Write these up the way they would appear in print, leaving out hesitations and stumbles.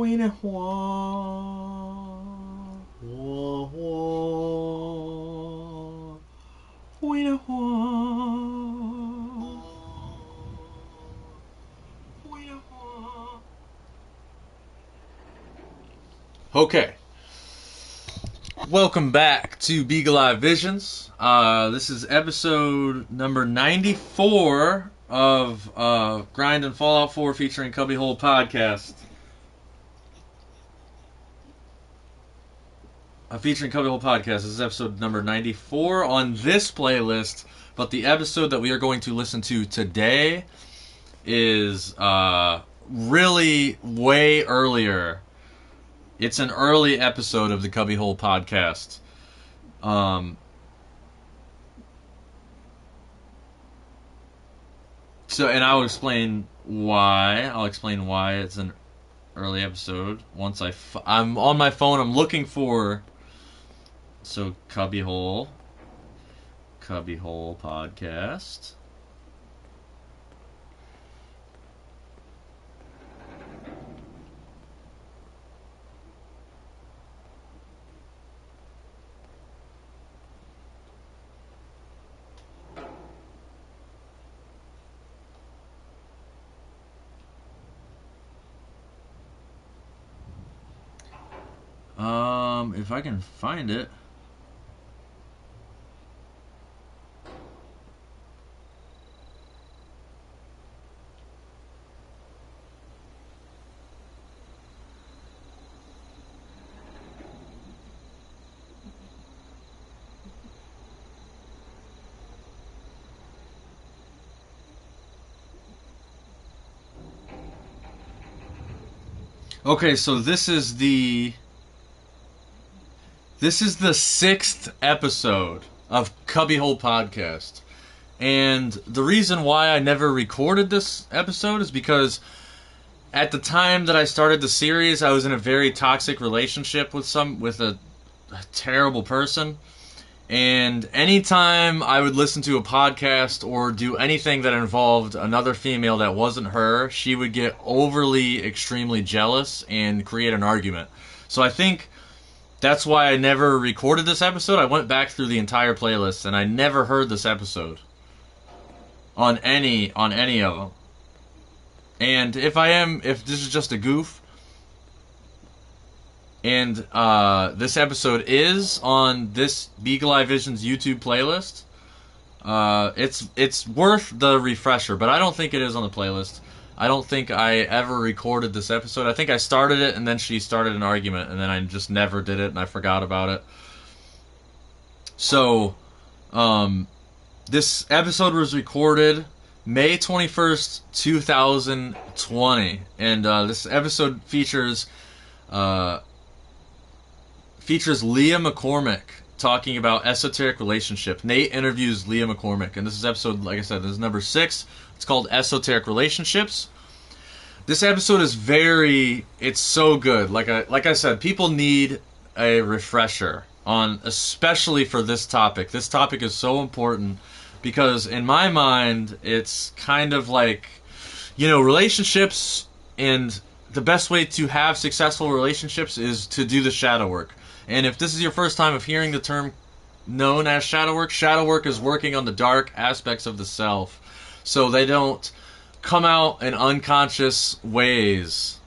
Wiener Hua. Hua Hua. Wiener Hua. Wiener Hua. Okay. Welcome back to Beagle Eye Visions. This is episode number 94 of Grindin Fallout 4 featuring CubbyWhole podcast. Featuring CubbyWhole podcast. This is episode number 94 on this playlist, but the episode that we are going to listen to today is really way earlier. It's an early episode of the CubbyWhole podcast. And I'll explain why. I'll explain why it's an early episode once I'm on my phone. I'm looking for CubbyWhole podcast. If I can find it. Okay, so this is the 6th episode of CubbyWhole podcast. And the reason why I never recorded this episode is because at the time that I started the series, I was in a very toxic relationship with a terrible person. And anytime I would listen to a podcast or do anything that involved another female that wasn't her, she would get overly, extremely jealous and create an argument. So I think that's why I never recorded this episode. I went back through the entire playlist and I never heard this episode on any of them. And if this is just a goof, and this episode is on this Beagle Eye Visions YouTube playlist, it's worth the refresher, but I don't think it is on the playlist. I don't think I ever recorded this episode. I think I started it, and then she started an argument, and then I just never did it, and I forgot about it. So, this episode was recorded May 21st, 2020, and this episode features Leah McCormick talking about esoteric relationship. Nate interviews Leah McCormick, and this is episode, like I said, this is number 6. It's called Esoteric Relationships. This episode is it's so good. Like I said, people need a refresher on, especially for this topic. This topic is so important because in my mind, it's kind of like, relationships, and the best way to have successful relationships is to do the shadow work. And if this is your first time of hearing the term known as shadow work is working on the dark aspects of the self, so they don't come out in unconscious ways,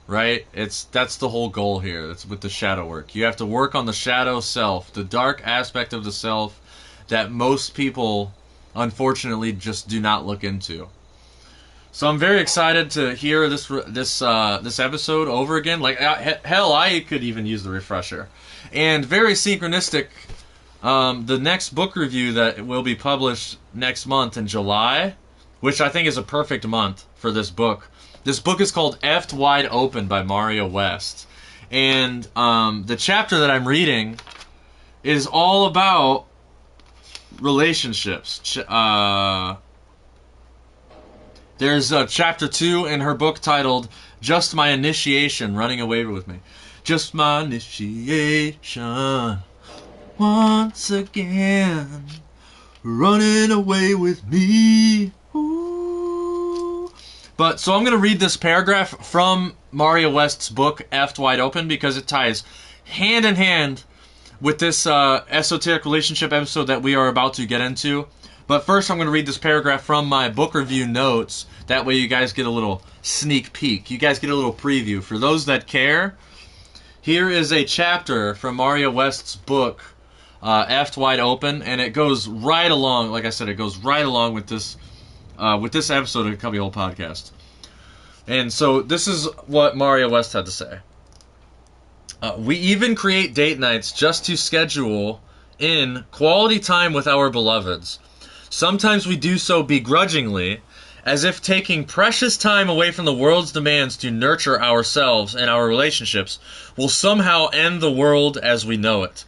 right? That's the whole goal here. That's with the shadow work. You have to work on the shadow self, the dark aspect of the self that most people, unfortunately, just do not look into. So I'm very excited to hear this episode over again. Like hell, I could even use the refresher. And very synchronistic. The next book review that will be published next month in July, which I think is a perfect month for this book. This book is called Effed Wide Open by Mario West. And the chapter that I'm reading is all about relationships. There's chapter 2 in her book titled Just My Initiation, Running Away With Me. Just my initiation, once again, running away with me. Ooh. But so I'm going to read this paragraph from Mario West's book, Effed Wide Open, because it ties hand in hand with this esoteric relationship episode that we are about to get into. But first, I'm going to read this paragraph from my book review notes. That way you guys get a little sneak peek. You guys get a little preview. For those that care, here is a chapter from Mario West's book, Effed Wide Open, and it goes right along, like I said, it goes right along with this episode of the CubbyWhole podcast. And so this is what Mario West had to say. We even create date nights just to schedule in quality time with our beloveds. Sometimes we do so begrudgingly, as if taking precious time away from the world's demands to nurture ourselves and our relationships will somehow end the world as we know it.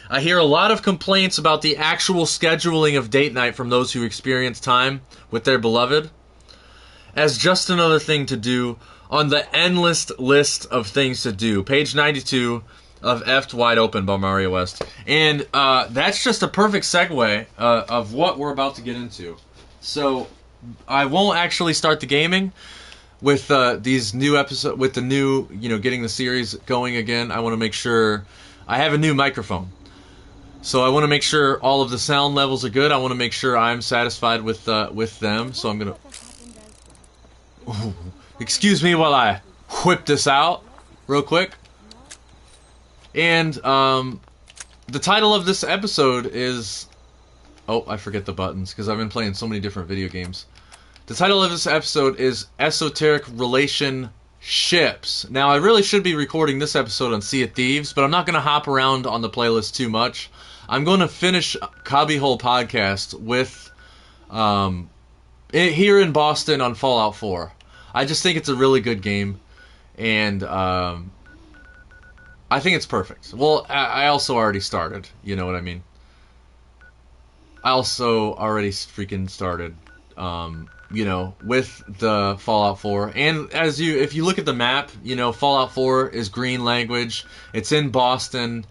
I hear a lot of complaints about the actual scheduling of date night from those who experience time with their beloved as just another thing to do on the endless list of things to do. Page 92 of Effed Wide Open by Mario West. And that's just a perfect segue of what we're about to get into. So I won't actually start the gaming with these new episodes, with the new, getting the series going again. I want to make sure I have a new microphone. So I want to make sure all of the sound levels are good. I want to make sure I'm satisfied with them. So I'm going to... Excuse me while I whip this out real quick. And the title of this episode is... Oh, I forget the buttons because I've been playing so many different video games. The title of this episode is Esoteric Relationships. Now, I really should be recording this episode on Sea of Thieves, but I'm not going to hop around on the playlist too much. I'm going to finish CubbyWhole podcast with here in Boston on Fallout 4. I just think it's a really good game, and I think it's perfect. Well, I also already started, you know what I mean? I also already freaking started, with the Fallout 4. And if you look at the map, Fallout 4 is green language. It's in Boston.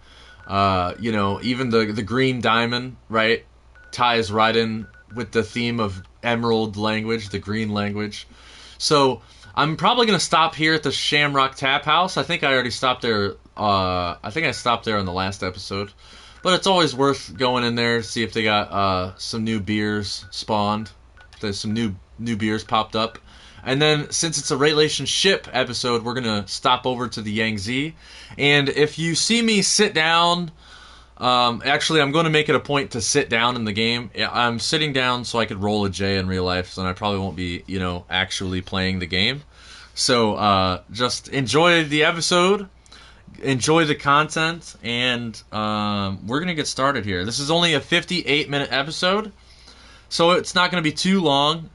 Even the green diamond, right, ties right in with the theme of emerald language, the green language. So I'm probably going to stop here at the Shamrock Tap House. I think I already stopped there. I think I stopped there on the last episode. But it's always worth going in there to see if they got some new beers spawned. There's some new beers popped up. And then, since it's a relationship episode, we're going to stop over to the Yangtze. And if you see me sit down... actually, I'm going to make it a point to sit down in the game. I'm sitting down so I could roll a J in real life, so I probably won't be, actually playing the game. So, just enjoy the episode, enjoy the content, and we're going to get started here. This is only a 58-minute episode, so it's not going to be too long.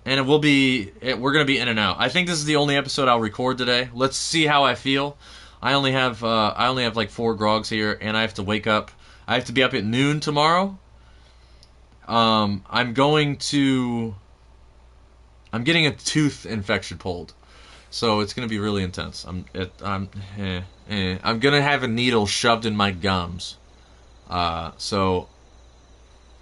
And we're going to be in and out. I think this is the only episode I'll record today. Let's see how I feel. I only have like 4 grogs here, and I have to wake up. I have to be up at noon tomorrow. I'm getting a tooth infection pulled, so it's gonna be really intense. I'm gonna have a needle shoved in my gums. So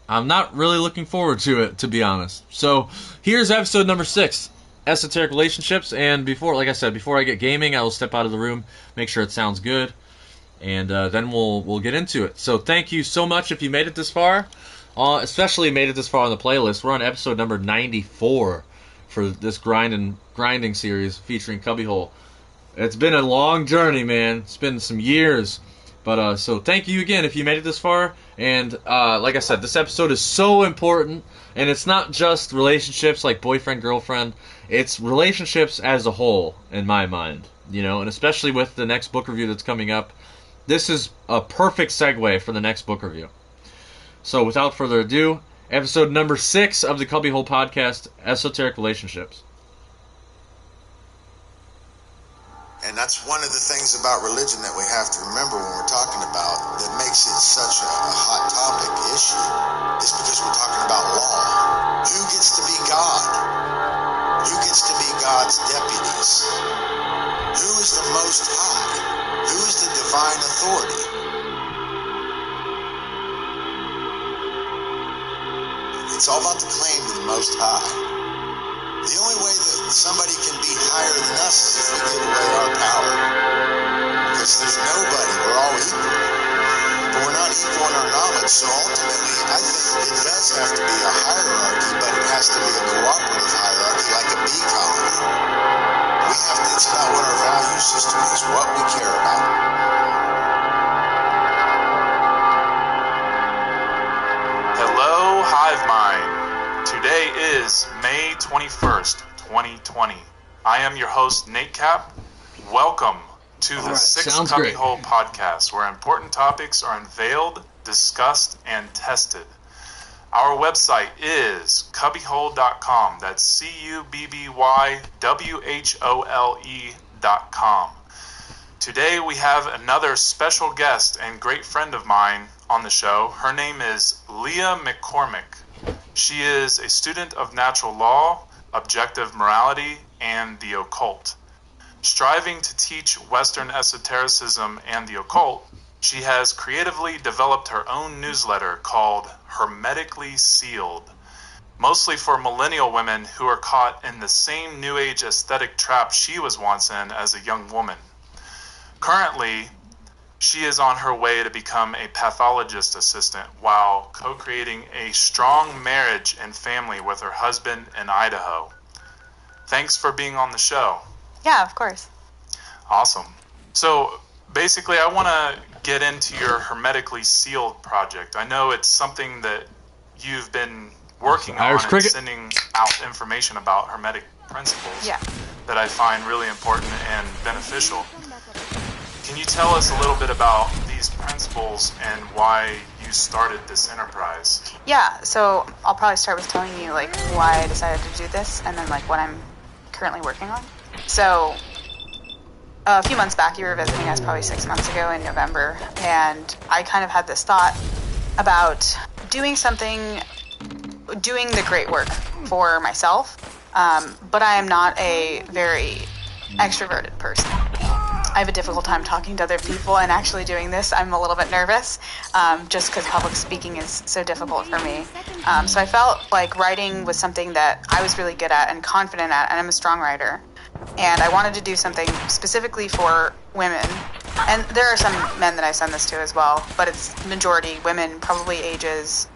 I'm not really looking forward to it, to be honest. So here's episode number 6. Esoteric Relationships, and before I get gaming, I will step out of the room, make sure it sounds good, and then we'll get into it. So thank you so much if you made it this far, especially made it this far on the playlist. We're on episode number 94 for this grinding series featuring CubbyWhole. It's been a long journey, man. It's been some years, but so thank you again if you made it this far. And like I said, this episode is so important, and it's not just relationships like boyfriend-girlfriend. It's relationships as a whole, in my mind, and especially with the next book review that's coming up. This is a perfect segue for the next book review. So without further ado, episode number 6 of the CubbyWhole podcast, Esoteric Relationships. And that's one of the things about religion that we have to remember when we're talking about that makes it such a hot topic issue is because we're talking about law. Who gets to be God? Who gets to be God's deputies? Who is the Most High? Who is the divine authority? It's all about the claim to the Most High. The only way that somebody can be higher than us is if we give away our power. Because there's nobody, we're all equal. But we're not equal in our knowledge, so ultimately I think it does have to be a hierarchy, but it has to be a cooperative hierarchy, like a bee colony. It's about what our value system is, what we care about. Hello, Hive Mind. Today is May 21st, 2020. I am your host, Nate Cap. Welcome to the sixth CubbyWhole podcast, where important topics are unveiled, discussed, and tested. Our website is CubbyWhole.com. That's CubbyWhole.com. Today we have another special guest and great friend of mine on the show. Her name is Leah McCormick. She is a student of natural law, objective morality, and the occult. Striving to teach Western esotericism and the occult, she has creatively developed her own newsletter called Hermetically Sealed, mostly for millennial women who are caught in the same New Age aesthetic trap she was once in as a young woman. Currently, she is on her way to become a pathologist assistant while co-creating a strong marriage and family with her husband in Idaho. Thanks for being on the show. Yeah, of course. Awesome. So basically, I want to get into your Hermetically Sealed project. I know it's something that you've been working on and sending out information about Hermetic principles that I find really important and beneficial. Can you tell us a little bit about these principles and why you started this enterprise? Yeah, so I'll probably start with telling you like why I decided to do this and then like what I'm currently working on. So a few months back, you were visiting us probably 6 months ago in November, and I kind of had this thought about doing the great work for myself, but I am not a very extroverted person. I have a difficult time talking to other people, and actually doing this, I'm a little bit nervous, just because public speaking is so difficult for me. So I felt like writing was something that I was really good at and confident at, and I'm a strong writer. And I wanted to do something specifically for women. And there are some men that I send this to as well, but it's majority women, probably ages,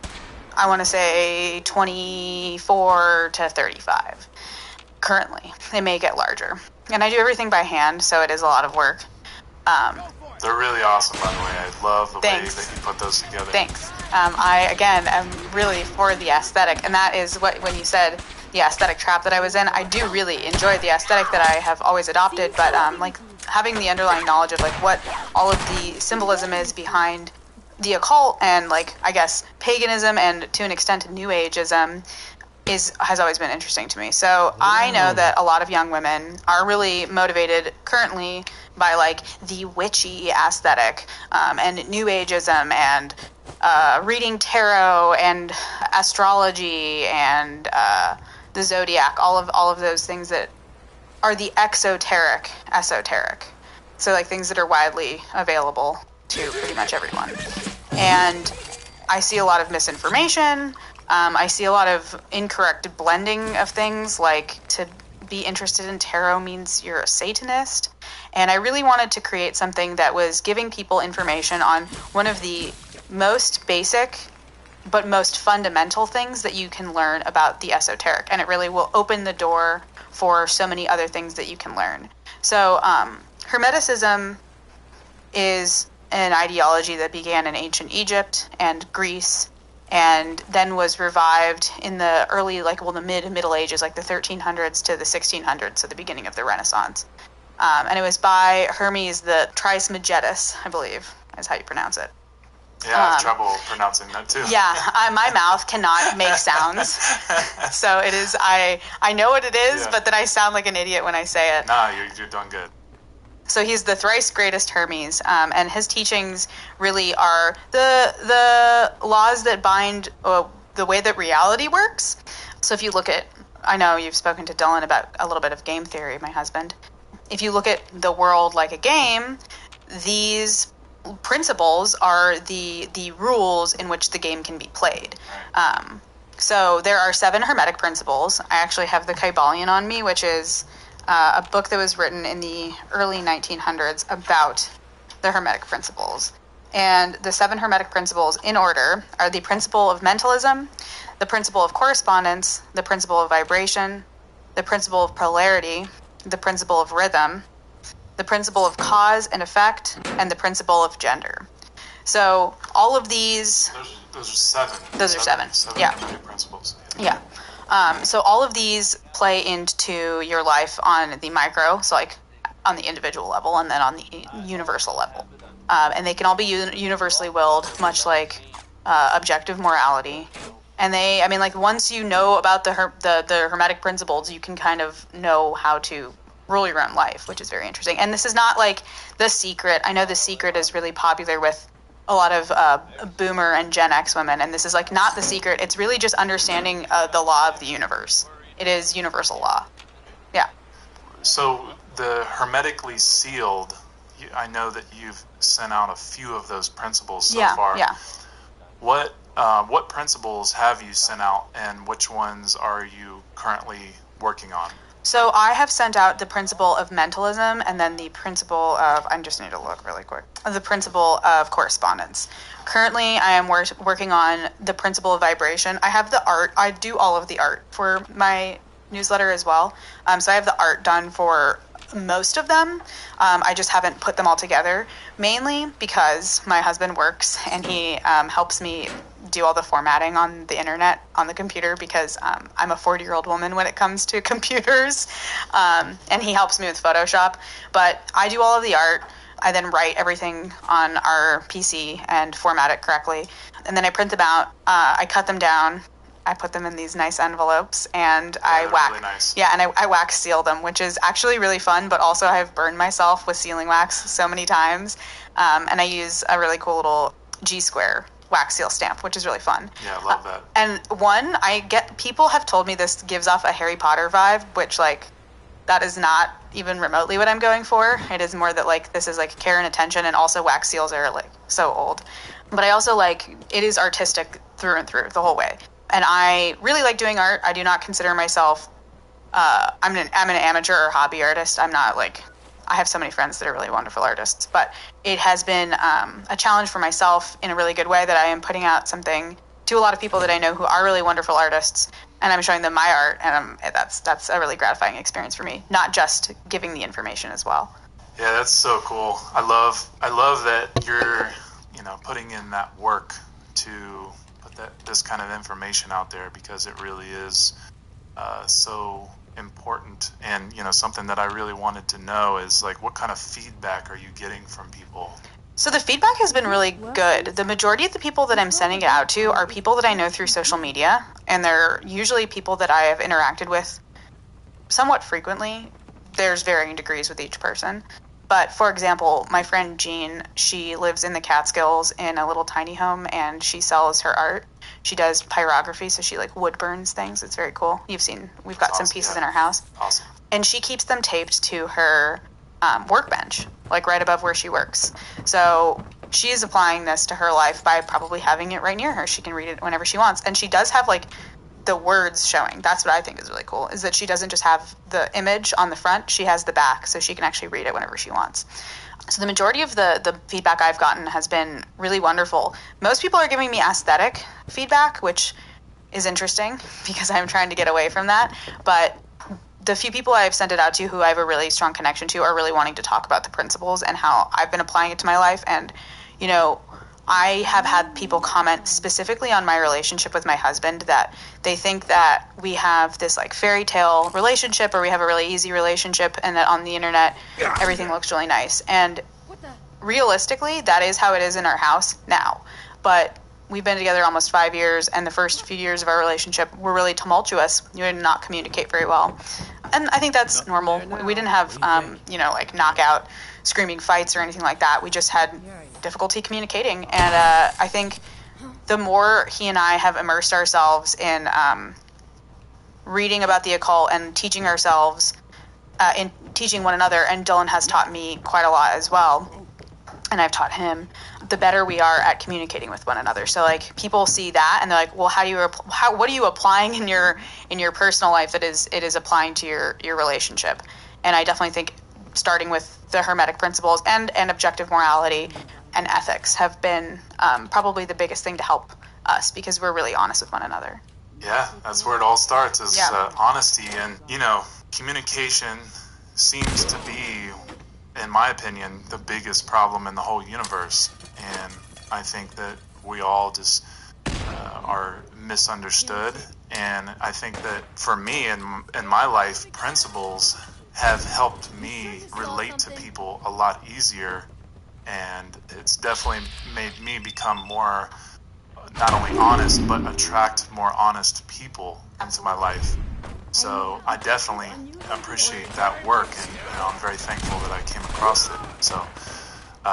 I want to say 24 to 35. Currently. They may get larger. And I do everything by hand, so it is a lot of work. They're really awesome, by the way. I love the way that you put those together. Thanks. I, again, am really for the aesthetic, and that is what, when you said the aesthetic trap that I was in, I do really enjoy the aesthetic that I have always adopted, but like having the underlying knowledge of like what all of the symbolism is behind the occult and like, I guess, paganism and to an extent New Ageism has always been interesting to me. So I know that a lot of young women are really motivated currently by like the witchy aesthetic and New Ageism and reading tarot and astrology and the zodiac, all of those things that are the esoteric. So like things that are widely available to pretty much everyone. And I see a lot of misinformation. I see a lot of incorrect blending of things, like to be interested in tarot means you're a Satanist. And I really wanted to create something that was giving people information on one of the most basic but most fundamental things that you can learn about the esoteric. And it really will open the door for so many other things that you can learn. So Hermeticism is an ideology that began in ancient Egypt and Greece, and then was revived in the early, the Middle Ages, like the 1300s to the 1600s, so the beginning of the Renaissance. And it was by Hermes the Trismegistus, I believe, is how you pronounce it. Yeah, I have trouble pronouncing that too. Yeah, my mouth cannot make sounds. So it is, I know what it is, but then I sound like an idiot when I say it. Nah, you're doing good. So he's the thrice greatest Hermes, and his teachings really are the laws that bind the way that reality works. So if you look at, I know you've spoken to Dylan about a little bit of game theory, my husband. If you look at the world like a game, these principles are the rules in which the game can be played. So there are 7 Hermetic principles. I actually have the Kybalion on me, which is a book that was written in the early 1900s about the Hermetic principles. And the 7 Hermetic principles, in order, are the principle of mentalism, the principle of correspondence, the principle of vibration, the principle of polarity, the principle of rhythm, the principle of cause and effect, and the principle of gender. So all of these... Those are 7. Those are 7. Yeah. Hermetic principles. Yeah. So all of these play into your life on the micro, so like on the individual level, and then on the universal level. And they can all be universally willed, much like objective morality. And they, I mean, like once you know about the Hermetic principles, you can kind of know how to rule your own life, which is very interesting. And this is not like The Secret. I know The Secret is really popular with a lot of boomer and Gen X women, and this is like not The Secret. It's really just understanding the law of the universe. It is universal law. Yeah. So the hermetically sealed, I know that you've sent out a few of those principles so far. Yeah. What principles have you sent out, and which ones are you currently working on? So I have sent out the principle of mentalism, and then the principle of, I just need to look really quick, the principle of correspondence. Currently, I am working on the principle of vibration. I have the art. I do all of the art for my newsletter as well. So I have the art done for most of them. I just haven't put them all together, mainly because my husband works and he helps me do all the formatting on the internet, on the computer, because I'm a 40-year-old woman when it comes to computers, and he helps me with Photoshop. But I do all of the art. I then write everything on our PC and format it correctly. And then I print them out. I cut them down. I put them in these nice envelopes, and I wax. Really nice. Yeah, and I wax seal them, which is actually really fun. But also, I've burned myself with sealing wax so many times, and I use a really cool little G-square wax seal stamp, which is really fun. Yeah, I love that. And people have told me this gives off a Harry Potter vibe, which like that is not even remotely what I'm going for. It is more that like this is like care and attention, and also wax seals are like so old. But I also like it is artistic through and through the whole way. And I really like doing art. I do not consider myself I'm an amateur or hobby artist. I'm not like I have so many friends that are really wonderful artists, but it has been a challenge for myself in a really good way that I am putting out something to a lot of people that I know who are really wonderful artists, and I'm showing them my art, and that's a really gratifying experience for me, not just giving the information as well. Yeah, that's so cool. I love that you're, putting in that work to put this kind of information out there, because it really is so important. And something that I really wanted to know is like, what kind of feedback are you getting from people? So the feedback has been really good. The majority of the people that I'm sending it out to are people that I know through social media, and they're usually people that I have interacted with somewhat frequently. There's varying degrees with each person. But for example, my friend Jean, she lives in the Catskills in a little tiny home, and she sells her art. She does pyrography, so she like wood burns things. It's very cool. We've got some pieces in our house. Awesome. And she keeps them taped to her workbench, like right above where she works. So she is applying this to her life by probably having it right near her. She can read it whenever she wants. And she does have like the words showing. That's what I think is really cool, is that she doesn't just have the image on the front, she has the back, so she can actually read it whenever she wants. So the majority of the feedback I've gotten has been really wonderful. Most people are giving me aesthetic feedback, which is interesting because I'm trying to get away from that. But the few people I've sent it out to who I have a really strong connection to are really wanting to talk about the principles and how I've been applying it to my life. And, I have had people comment specifically on my relationship with my husband, that they think that we have this like fairy tale relationship, or we have a really easy relationship, and that on the internet everything looks really nice. And realistically, that is how it is in our house now. But we've been together almost 5 years, and the first few years of our relationship were really tumultuous. We did not communicate very well. And I think that's normal. We didn't have, like knockout screaming fights or anything like that. We just had difficulty communicating. And I think the more he and I have immersed ourselves in reading about the occult and teaching ourselves, in teaching one another, and Dylan has taught me quite a lot as well, and I've taught him, the better we are at communicating with one another. So like people see that and they're like, well, what are you applying in your personal life that it is applying to your relationship? And I definitely think starting with the Hermetic principles and objective morality and ethics have been probably the biggest thing to help us, because we're really honest with one another. Yeah, that's where it all starts, is honesty. And, communication seems to be, in my opinion, the biggest problem in the whole universe. And I think that we all just are misunderstood. And I think that for me in my life, principles have helped me relate to people a lot easier. And it's definitely made me become more, not only honest, but attract more honest people into my life. So I definitely appreciate that work, and I'm very thankful that I came across it. So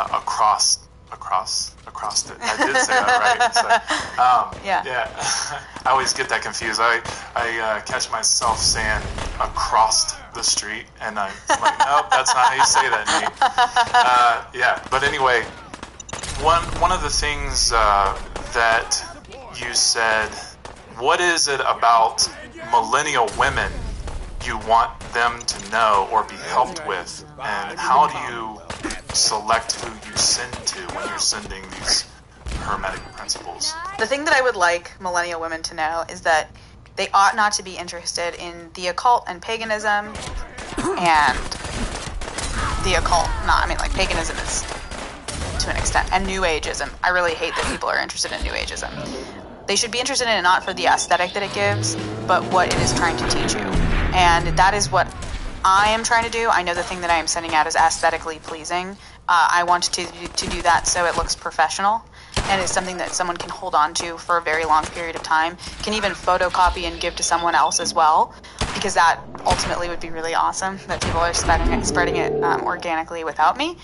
across it. I did say that right. So, yeah. I always get that confused. I catch myself saying across the street, and I'm like, nope, that's not how you say that, Nate. But anyway, one of the things that you said, what is it about millennial women you want them to know or be helped with, and how do you select who you send to when you're sending these Hermetic principles? The thing that I would like millennial women to know is that they ought not to be interested in the occult and paganism, and the occult, paganism is to an extent, and New Ageism. I really hate that people are interested in New Ageism. They should be interested in it not for the aesthetic that it gives, but what it is trying to teach you. And that is what I am trying to do. I know the thing that I am sending out is aesthetically pleasing. I want to do that so it looks professional, and it's something that someone can hold on to for a very long period of time, can even photocopy and give to someone else as well, because that ultimately would be really awesome, that people are spreading it organically without me.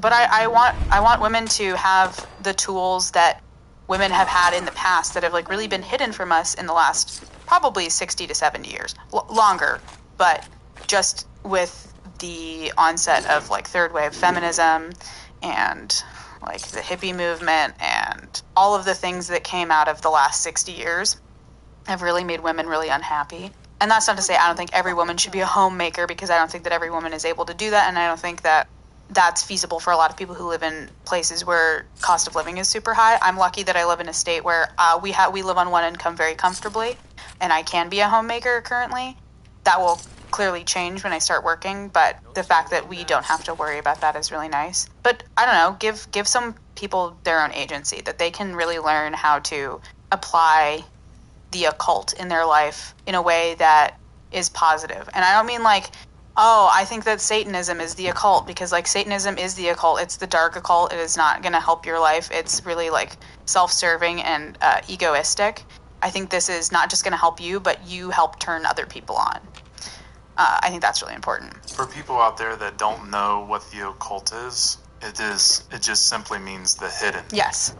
But I want women to have the tools that women have had in the past that have really been hidden from us in the last probably 60 to 70 years, longer, but just with the onset of third wave feminism and the hippie movement and all of the things that came out of the last 60 years have really made women really unhappy. And that's not to say I don't think every woman should be a homemaker, because I don't think that every woman is able to do that, and I don't think that that's feasible for a lot of people who live in places where cost of living is super high. I'm lucky that I live in a state where we live on one income very comfortably, and I can be a homemaker currently. That will clearly change when I start working, but the fact that we don't have to worry about that is really nice. But I don't know, give some people their own agency, that they can really learn how to apply the occult in their life in a way that is positive. And I don't mean I think that Satanism is the occult, because Satanism is the occult. It's the dark occult. It is not going to help your life. It's really self-serving and egoistic. I think this is not just going to help you, but you help turn other people on. I think that's really important. For people out there that don't know what the occult is, it just simply means the hidden. Yes.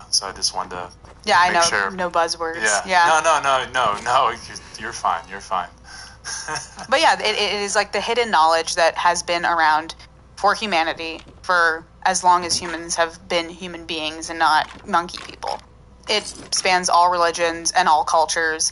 So I just wanted to I know, sure. no buzzwords. Yeah. No. You're fine. But yeah, it is the hidden knowledge that has been around for humanity for as long as humans have been human beings and not monkey people. It spans all religions and all cultures.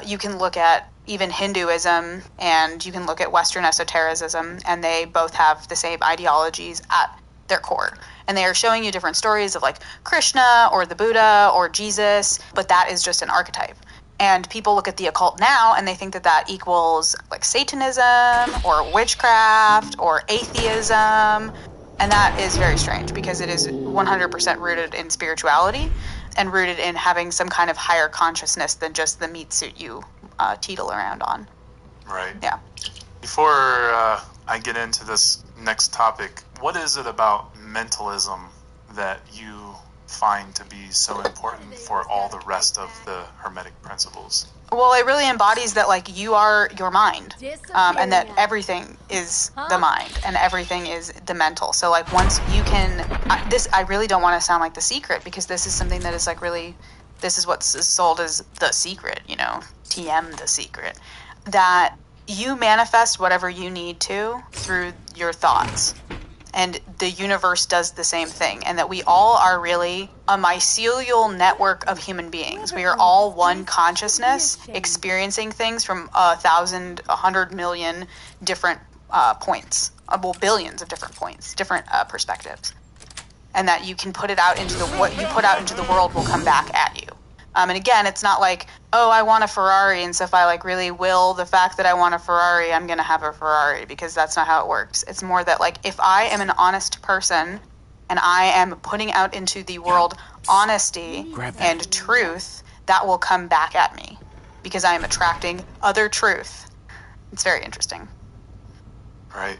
You can look at even Hinduism, and you can look at Western esotericism, and they both have the same ideologies at their core. And they are showing you different stories of Krishna or the Buddha or Jesus, but that is just an archetype. And people look at the occult now and they think that equals Satanism or witchcraft or atheism. And that is very strange, because it is 100% rooted in spirituality and rooted in having some kind of higher consciousness than just the meat suit you teetle around on. Right. Yeah. Before I get into this next topic, what is it about mentalism that you find to be so important for all the rest of the Hermetic principles? Well, it really embodies that you are your mind, and that everything is the mind and everything is the mental. So once you can, I really don't want to sound like The Secret, because this is something that is really, this is what's sold as The Secret, TM The Secret, that you manifest whatever you need to through your thoughts. and the universe does the same thing, and that we all are really a mycelial network of human beings. We are all one consciousness experiencing things from 1,000, 100 million different points, well, billions of different points, different perspectives, and that you can put it out into what you put out into the world will come back at you. And again, it's not like, oh, I want a Ferrari, and so if I like really will the fact that I want a Ferrari, I'm going to have a Ferrari, because that's not how it works. It's more that like, if I am an honest person and I am putting out into the world honesty and truth, that will come back at me because I am attracting other truth. It's very interesting. Right.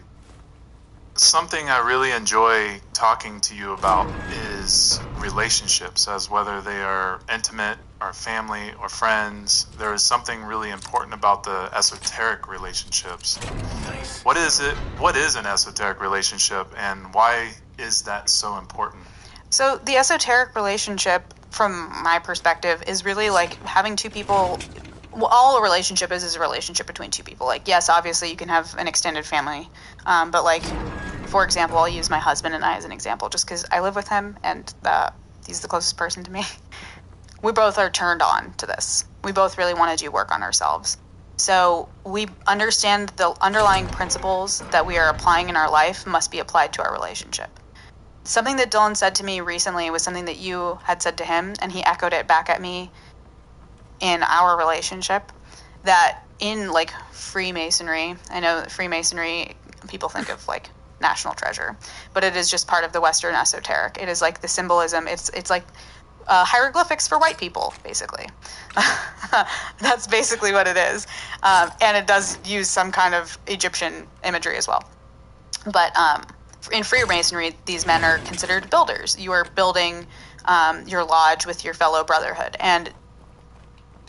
Something I really enjoy talking to you about is relationships, as whether they are intimate or family or friends. There is something really important about the esoteric relationships. Nice. What is it? What is an esoteric relationship, and why is that so important? So the esoteric relationship, from my perspective, is really like having two people. Well, all a relationship is a relationship between two people. Like, yes, obviously you can have an extended family, but like, for example, I'll use my husband and I as an example, just because I live with him and he's the closest person to me. We both are turned on to this. We both really want to do work on ourselves. So we understand the underlying principles that we are applying in our life must be applied to our relationship. Something that Dylan said to me recently was something that you had said to him, and he echoed it back at me in our relationship, that in like Freemasonry, I know that Freemasonry, people think of like national treasure, but it is just part of the Western esoteric. It is like the symbolism. It's like hieroglyphics for white people, basically. That's basically what it is. And it does use some kind of Egyptian imagery as well. But in Freemasonry, these men are considered builders. You are building your lodge with your fellow brotherhood. And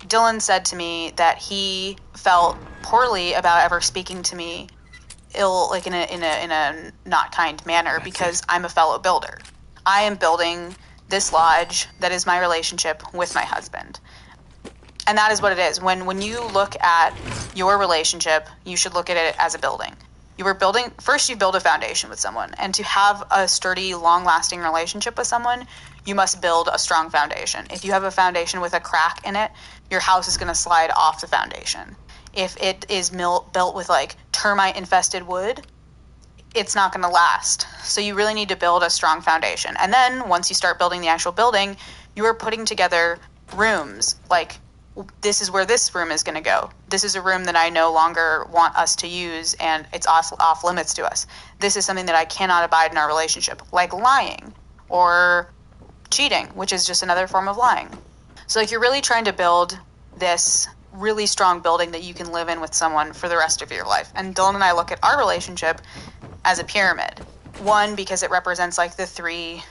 Dylan said to me that he felt poorly about ever speaking to me ill, like in a not kind manner, because I'm a fellow builder. I am building this lodge that is my relationship with my husband. And that is what it is. When you look at your relationship, you should look at it as a building. You were building, first you build a foundation with someone, and to have a sturdy, long-lasting relationship with someone, you must build a strong foundation. If you have a foundation with a crack in it, your house is going to slide off the foundation. If it is built with like termite-infested wood, it's not going to last. So you really need to build a strong foundation. And then once you start building the actual building, you are putting together rooms. Like, this is where this room is going to go. This is a room that I no longer want us to use, and it's off limits to us. This is something that I cannot abide in our relationship, like lying or cheating, which is just another form of lying. So like, you're really trying to build this really strong building that you can live in with someone for the rest of your life. And Dylan and I look at our relationship as a pyramid. One, because it represents like the three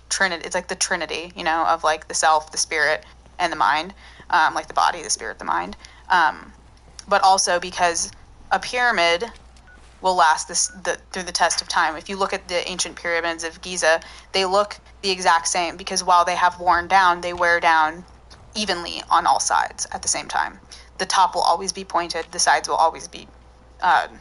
trinity. It's like the trinity, you know, of like the self, the spirit, and the mind. Like the body, the spirit, the mind. But also because a pyramid will last through the test of time. If you look at the ancient pyramids of Giza, they look the exact same, because while they have worn down, they wear down evenly on all sides at the same time. The top will always be pointed, the sides will always be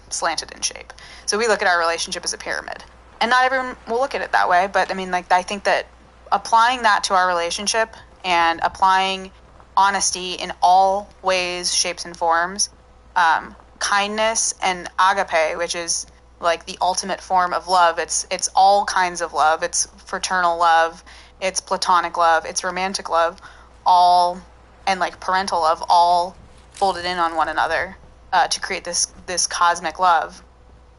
slanted in shape. So we look at our relationship as a pyramid. And not everyone will look at it that way, but I mean, like, I think that applying that to our relationship and applying honesty in all ways, shapes, and forms, kindness and agape, which is like the ultimate form of love. It's all kinds of love. It's fraternal love, it's platonic love, it's romantic love, all, and like parental love, all folded in on one another to create this cosmic love,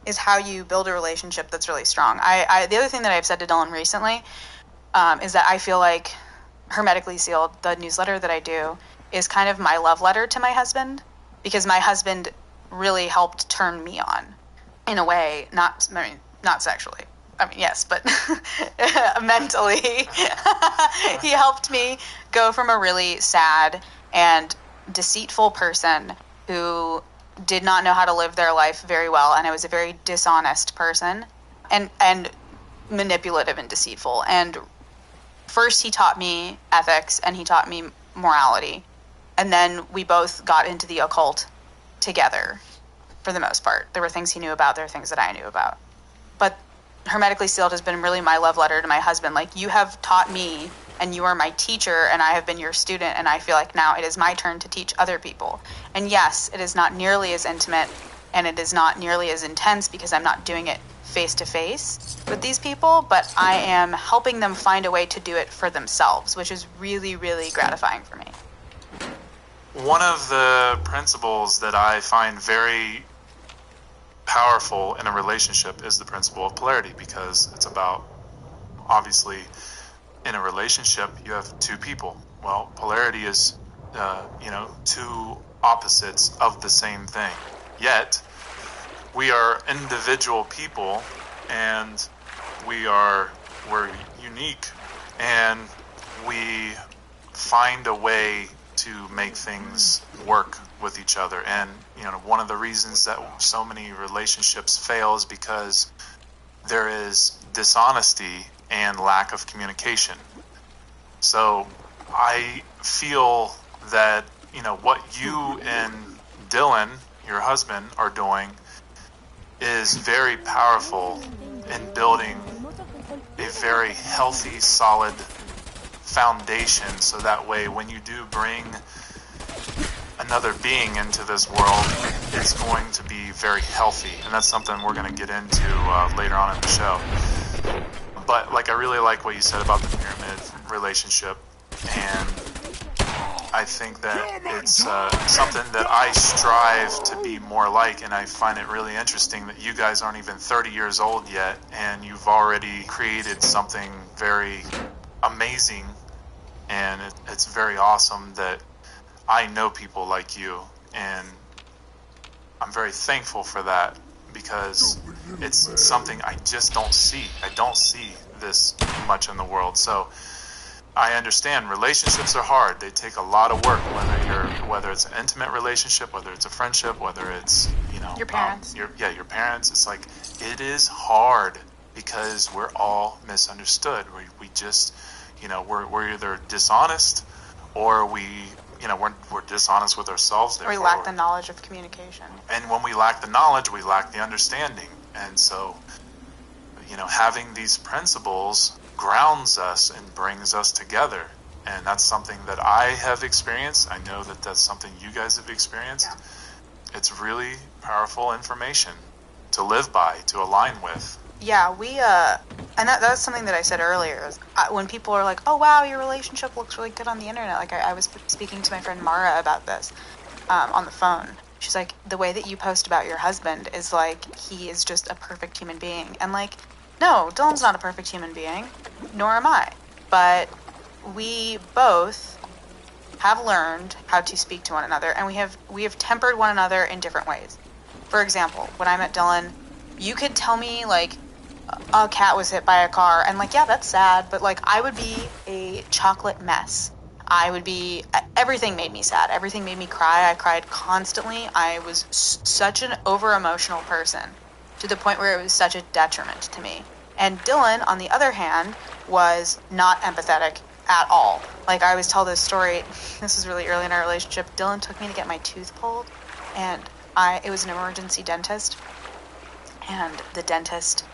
is how you build a relationship that's really strong. The other thing that I've said to Dylan recently is that I feel like Hermetically Sealed, the newsletter that I do, is kind of my love letter to my husband, because my husband really helped turn me on in a way, not sexually. I mean, yes, but mentally. He helped me go from a really sad and deceitful person who did not know how to live their life very well, and I was a very dishonest person and manipulative and deceitful. And first he taught me ethics and he taught me morality, and then we both got into the occult together for the most part. There were things he knew about, there were things that I knew about. But Hermetically Sealed has been really my love letter to my husband. Like, you have taught me, and you are my teacher, and I have been your student, and I feel like now it is my turn to teach other people. And yes, it is not nearly as intimate, and it is not nearly as intense because I'm not doing it face to face with these people, but I am helping them find a way to do it for themselves, which is really, really gratifying for me. One of the principles that I find very powerful in a relationship is the principle of polarity, because it's about, obviously, in a relationship, you have two people. Well, polarity is, two opposites of the same thing. Yet, we are individual people, and we're unique, and we find a way to make things work with each other. And one of the reasons that so many relationships fail is because there is dishonesty and lack of communication. So I feel that what you and Dylan, your husband, are doing is very powerful in building a very healthy, solid foundation, so that way when you do bring another being into this world, it's going to be very healthy. And that's something we're going to get into later on in the show. But I really like what you said about the pyramid relationship, and I think that it's something that I strive to be more like, and I find it really interesting that you guys aren't even 30 years old yet, and you've already created something very amazing, and it's very awesome that I know people like you, and I'm very thankful for that, because it's something I just don't see. I don't see this much in the world. So I understand relationships are hard. They take a lot of work, whether it's an intimate relationship, whether it's a friendship, whether it's Your parents. Your parents. It's like, it is hard because we're all misunderstood. We just we're either dishonest, or we're dishonest with ourselves. Or we lack the knowledge of communication. And when we lack the knowledge, we lack the understanding. And so, having these principles grounds us and brings us together. And that's something that I have experienced. I know that that's something you guys have experienced. Yeah. It's really powerful information to live by, to align with. Yeah, and that's something that I said earlier. When people are like, oh, wow, your relationship looks really good on the internet. Like, I was speaking to my friend Mara about this on the phone. She's like, the way that you post about your husband is like, he is just a perfect human being. And no, Dylan's not a perfect human being, nor am I. But we both have learned how to speak to one another, and we have tempered one another in different ways. For example, when I met Dylan, you could tell me, a cat was hit by a car, and yeah, that's sad, but I would be a chocolate mess. Everything made me sad. Everything made me cry. I cried constantly. I was such an over-emotional person, to the point where it was such a detriment to me. And Dylan, on the other hand, was not empathetic at all. I always tell this story, this was really early in our relationship. Dylan took me to get my tooth pulled, and it was an emergency dentist, and the dentist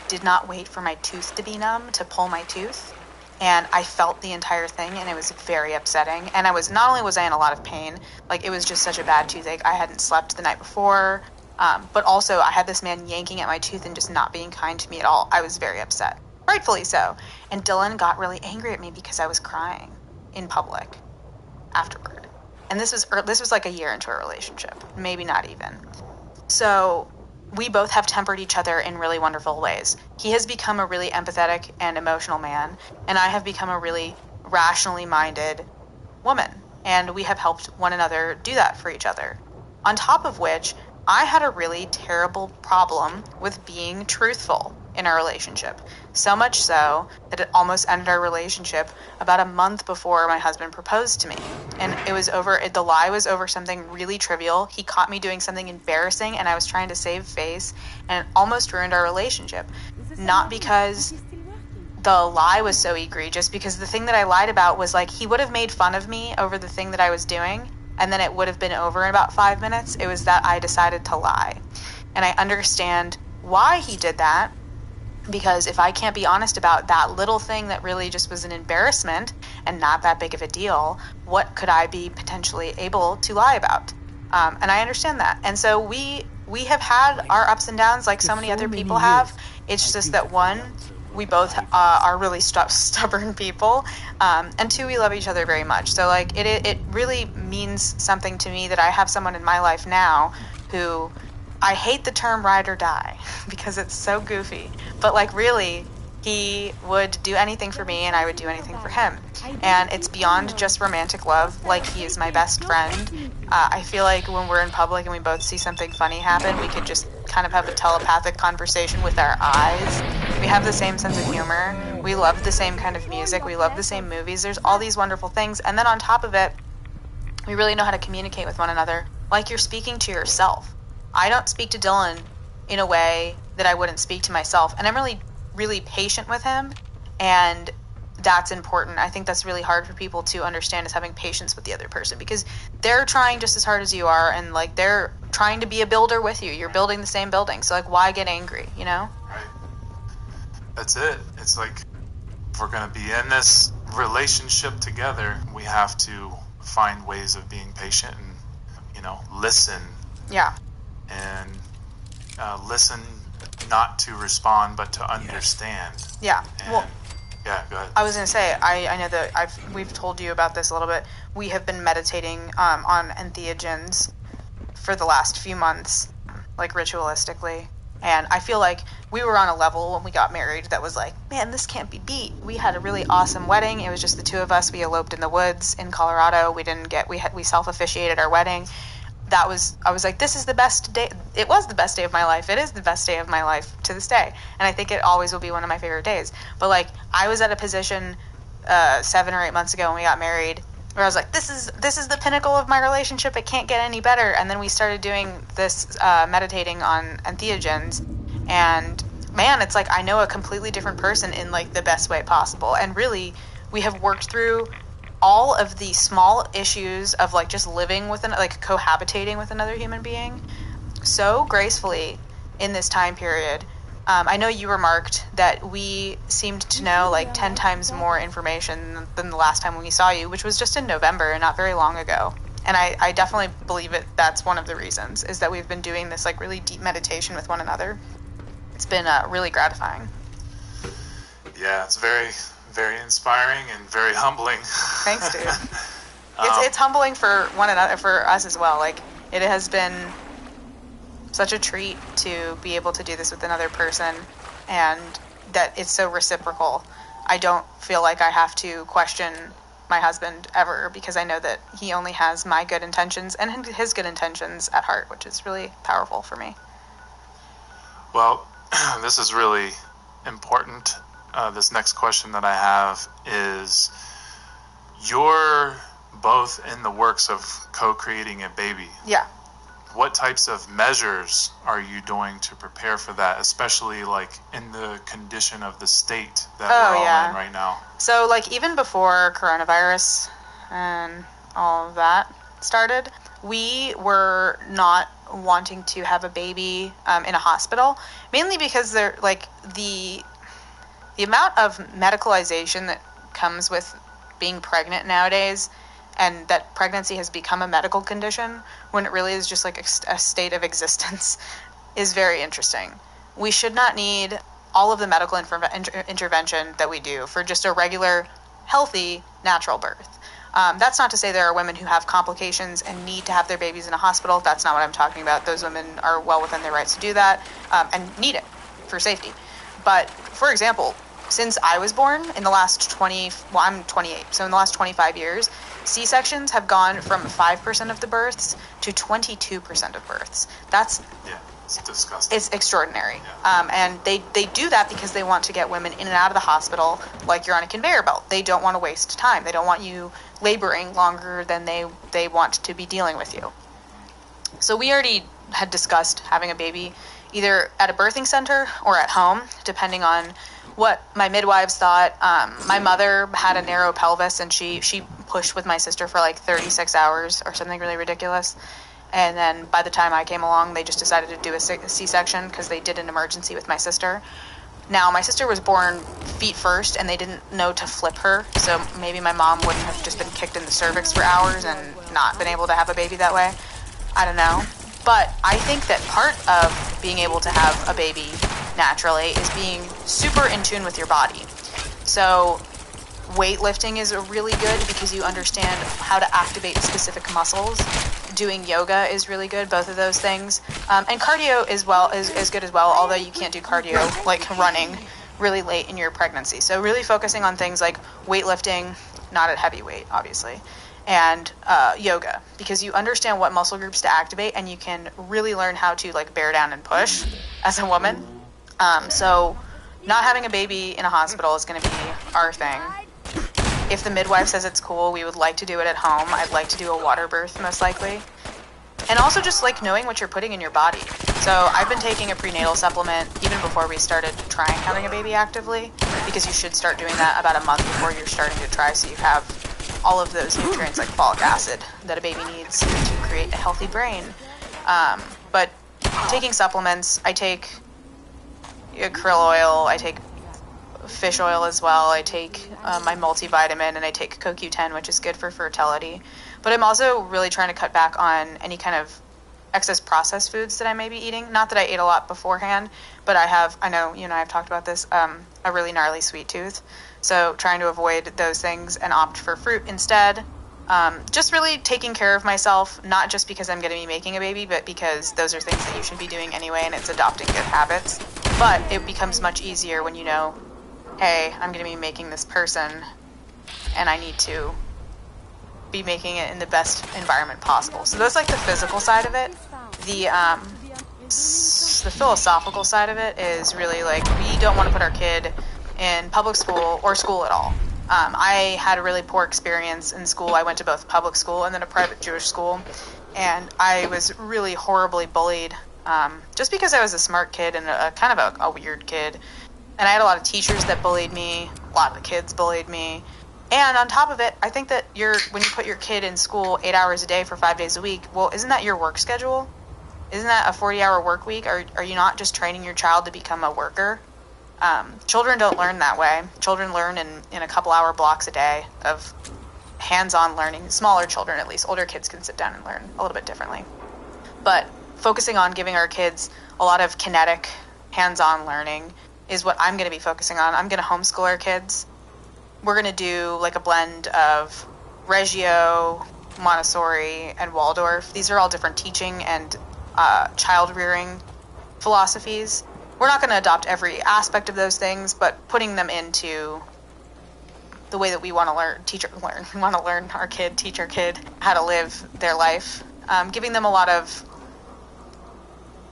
did not wait for my tooth to be numb to pull my tooth, and I felt the entire thing, and it was very upsetting. And not only was I in a lot of pain, it was just such a bad toothache. I hadn't slept the night before, but also I had this man yanking at my tooth and just not being kind to me at all. I was very upset, rightfully so. And Dylan got really angry at me because I was crying in public afterward. And this was a year into a relationship, maybe not even. So we both have tempered each other in really wonderful ways. He has become a really empathetic and emotional man, and I have become a really rationally minded woman. And we have helped one another do that for each other. On top of which, I had a really terrible problem with being truthful in our relationship. So much so that it almost ended our relationship about a month before my husband proposed to me. And the lie was over something really trivial. He caught me doing something embarrassing, and I was trying to save face, and it almost ruined our relationship. Not because the lie was so egregious, because the thing that I lied about was he would have made fun of me over the thing that I was doing, and then it would have been over in about 5 minutes. It was that I decided to lie. And I understand why he did that, Because if I can't be honest about that little thing that really just was an embarrassment and not that big of a deal, what could I be potentially able to lie about? And I understand that. And so we have had our ups and downs like so many other people have. It's just that one, we both are really stubborn people, and two, we love each other very much. So like it really means something to me that I have someone in my life now who, I hate the term ride or die because it's so goofy, but like really, he would do anything for me and I would do anything for him. And it's beyond just romantic love. Like, he is my best friend. I feel like when we're in public and we both see something funny happen, we could just kind of have a telepathic conversation with our eyes. We have the same sense of humor. We love the same kind of music. We love the same movies. There's all these wonderful things. And then on top of it, we really know how to communicate with one another like you're speaking to yourself. I don't speak to Dylan in a way that I wouldn't speak to myself. And I'm really, really patient with him. And that's important. I think that's really hard for people to understand, is having patience with the other person, because they're trying just as hard as you are. And like, they're trying to be a builder with you. You're building the same building. So like, why get angry, you know? Right. That's it. It's like, if we're going to be in this relationship together, we have to find ways of being patient and, listen. Yeah. And listen, not to respond, but to understand. Yeah. And, well, yeah, go ahead. I was going to say, I know that we've told you about this a little bit. We have been meditating on entheogens for the last few months, like ritualistically. And I feel like we were on a level when we got married that was like, man, this can't be beat. We had a really awesome wedding. It was just the two of us. We eloped in the woods in Colorado. We self-officiated our wedding. I was like, this is the best day. It was the best day of my life. It is the best day of my life to this day. And I think it always will be one of my favorite days. But like, I was at a position 7 or 8 months ago when we got married where I was like, this is the pinnacle of my relationship. It can't get any better. And then we started doing this meditating on entheogens, and man, it's like I know a completely different person in like the best way possible. And really, we have worked through all of the small issues of like just living with cohabitating with another human being so gracefully in this time period. I know you remarked that we seemed to know like 10 times more information than the last time we saw you, which was just in November and not very long ago. And I definitely believe that's one of the reasons, is that we've been doing this like really deep meditation with one another. It's been really gratifying. Yeah, it's very, very inspiring and very humbling. Thanks, dude. It's humbling for one another, for us as well. Like, it has been such a treat to be able to do this with another person, and that it's so reciprocal. I don't feel like I have to question my husband ever, because I know that he only has my good intentions and his good intentions at heart, which is really powerful for me. Well, this is really important. This next question that I have is, you're both in the works of co-creating a baby. Yeah. What types of measures are you doing to prepare for that, especially like in the condition of the state that we're all in right now? So like, even before coronavirus and all of that started, we were not wanting to have a baby in a hospital, mainly because they're like the amount of medicalization that comes with being pregnant nowadays, and that pregnancy has become a medical condition when it really is just like a state of existence, is very interesting. We should not need all of the medical intervention that we do for just a regular, healthy, natural birth. That's not to say there are women who have complications and need to have their babies in a hospital. That's not what I'm talking about. Those women are well within their rights to do that, and need it for safety. But, for example, since I was born in the last I'm 28, so in the last 25 years, C-sections have gone from 5% of the births to 22% of births. It's disgusting. It's extraordinary. Yeah. And they do that because they want to get women in and out of the hospital like you're on a conveyor belt. They don't want to waste time. They don't want you laboring longer than they want to be dealing with you. So we already had discussed having a baby either at a birthing center or at home, depending on what my midwives thought. My mother had a narrow pelvis, and she pushed with my sister for like 36 hours or something really ridiculous. And then by the time I came along, they just decided to do a C-section because they did an emergency with my sister. Now, my sister was born feet first, and they didn't know to flip her, so maybe my mom wouldn't have just been kicked in the cervix for hours and not been able to have a baby that way. I don't know. But I think that part of being able to have a baby naturally is being super in tune with your body. So weightlifting is really good because you understand how to activate specific muscles. Doing yoga is really good, both of those things. And cardio is good as well, although you can't do cardio like running really late in your pregnancy. So really focusing on things like weightlifting, not at heavy weight, obviously, and yoga, because you understand what muscle groups to activate, and you can really learn how to like bear down and push as a woman. So not having a baby in a hospital is going to be our thing. If the midwife says it's cool, we would like to do it at home. I'd like to do a water birth, most likely. And also just like knowing what you're putting in your body. So I've been taking a prenatal supplement even before we started trying having a baby actively, because you should start doing that about a month before you're starting to try, so you have all of those nutrients like folic acid that a baby needs to create a healthy brain. But taking supplements, I take krill oil, I take fish oil as well, I take my multivitamin, and I take CoQ10, which is good for fertility. But I'm also really trying to cut back on any kind of excess processed foods that I may be eating. Not that I ate a lot beforehand, but I know you and I have talked about this, a really gnarly sweet tooth. So trying to avoid those things and opt for fruit instead. Just really taking care of myself, not just because I'm going to be making a baby, but because those are things that you should be doing anyway, and it's adopting good habits. But it becomes much easier when you know, hey, I'm going to be making this person, and I need to be making it in the best environment possible. So that's like the physical side of it. The philosophical side of it is really like, we don't want to put our kid in public school or school at all. I had a really poor experience in school. I went to both public school and then a private Jewish school, and I was really horribly bullied, just because I was a smart kid and a kind of a weird kid. And I had a lot of teachers that bullied me. A lot of the kids bullied me. And on top of it, I think that when you put your kid in school 8 hours a day for 5 days a week, well, isn't that your work schedule? Isn't that a 40-hour work week? Are you not just training your child to become a worker? Children don't learn that way. Children learn in a couple-hour blocks a day of hands-on learning. Smaller children, at least. Older kids can sit down and learn a little bit differently. But focusing on giving our kids a lot of kinetic, hands-on learning is what I'm going to be focusing on. I'm going to homeschool our kids. We're going to do like a blend of Reggio, Montessori, and Waldorf. These are all different teaching and child rearing philosophies. We're not going to adopt every aspect of those things, but putting them into the way that we want to We want to learn our kid, teach our kid how to live their life. Giving them a lot of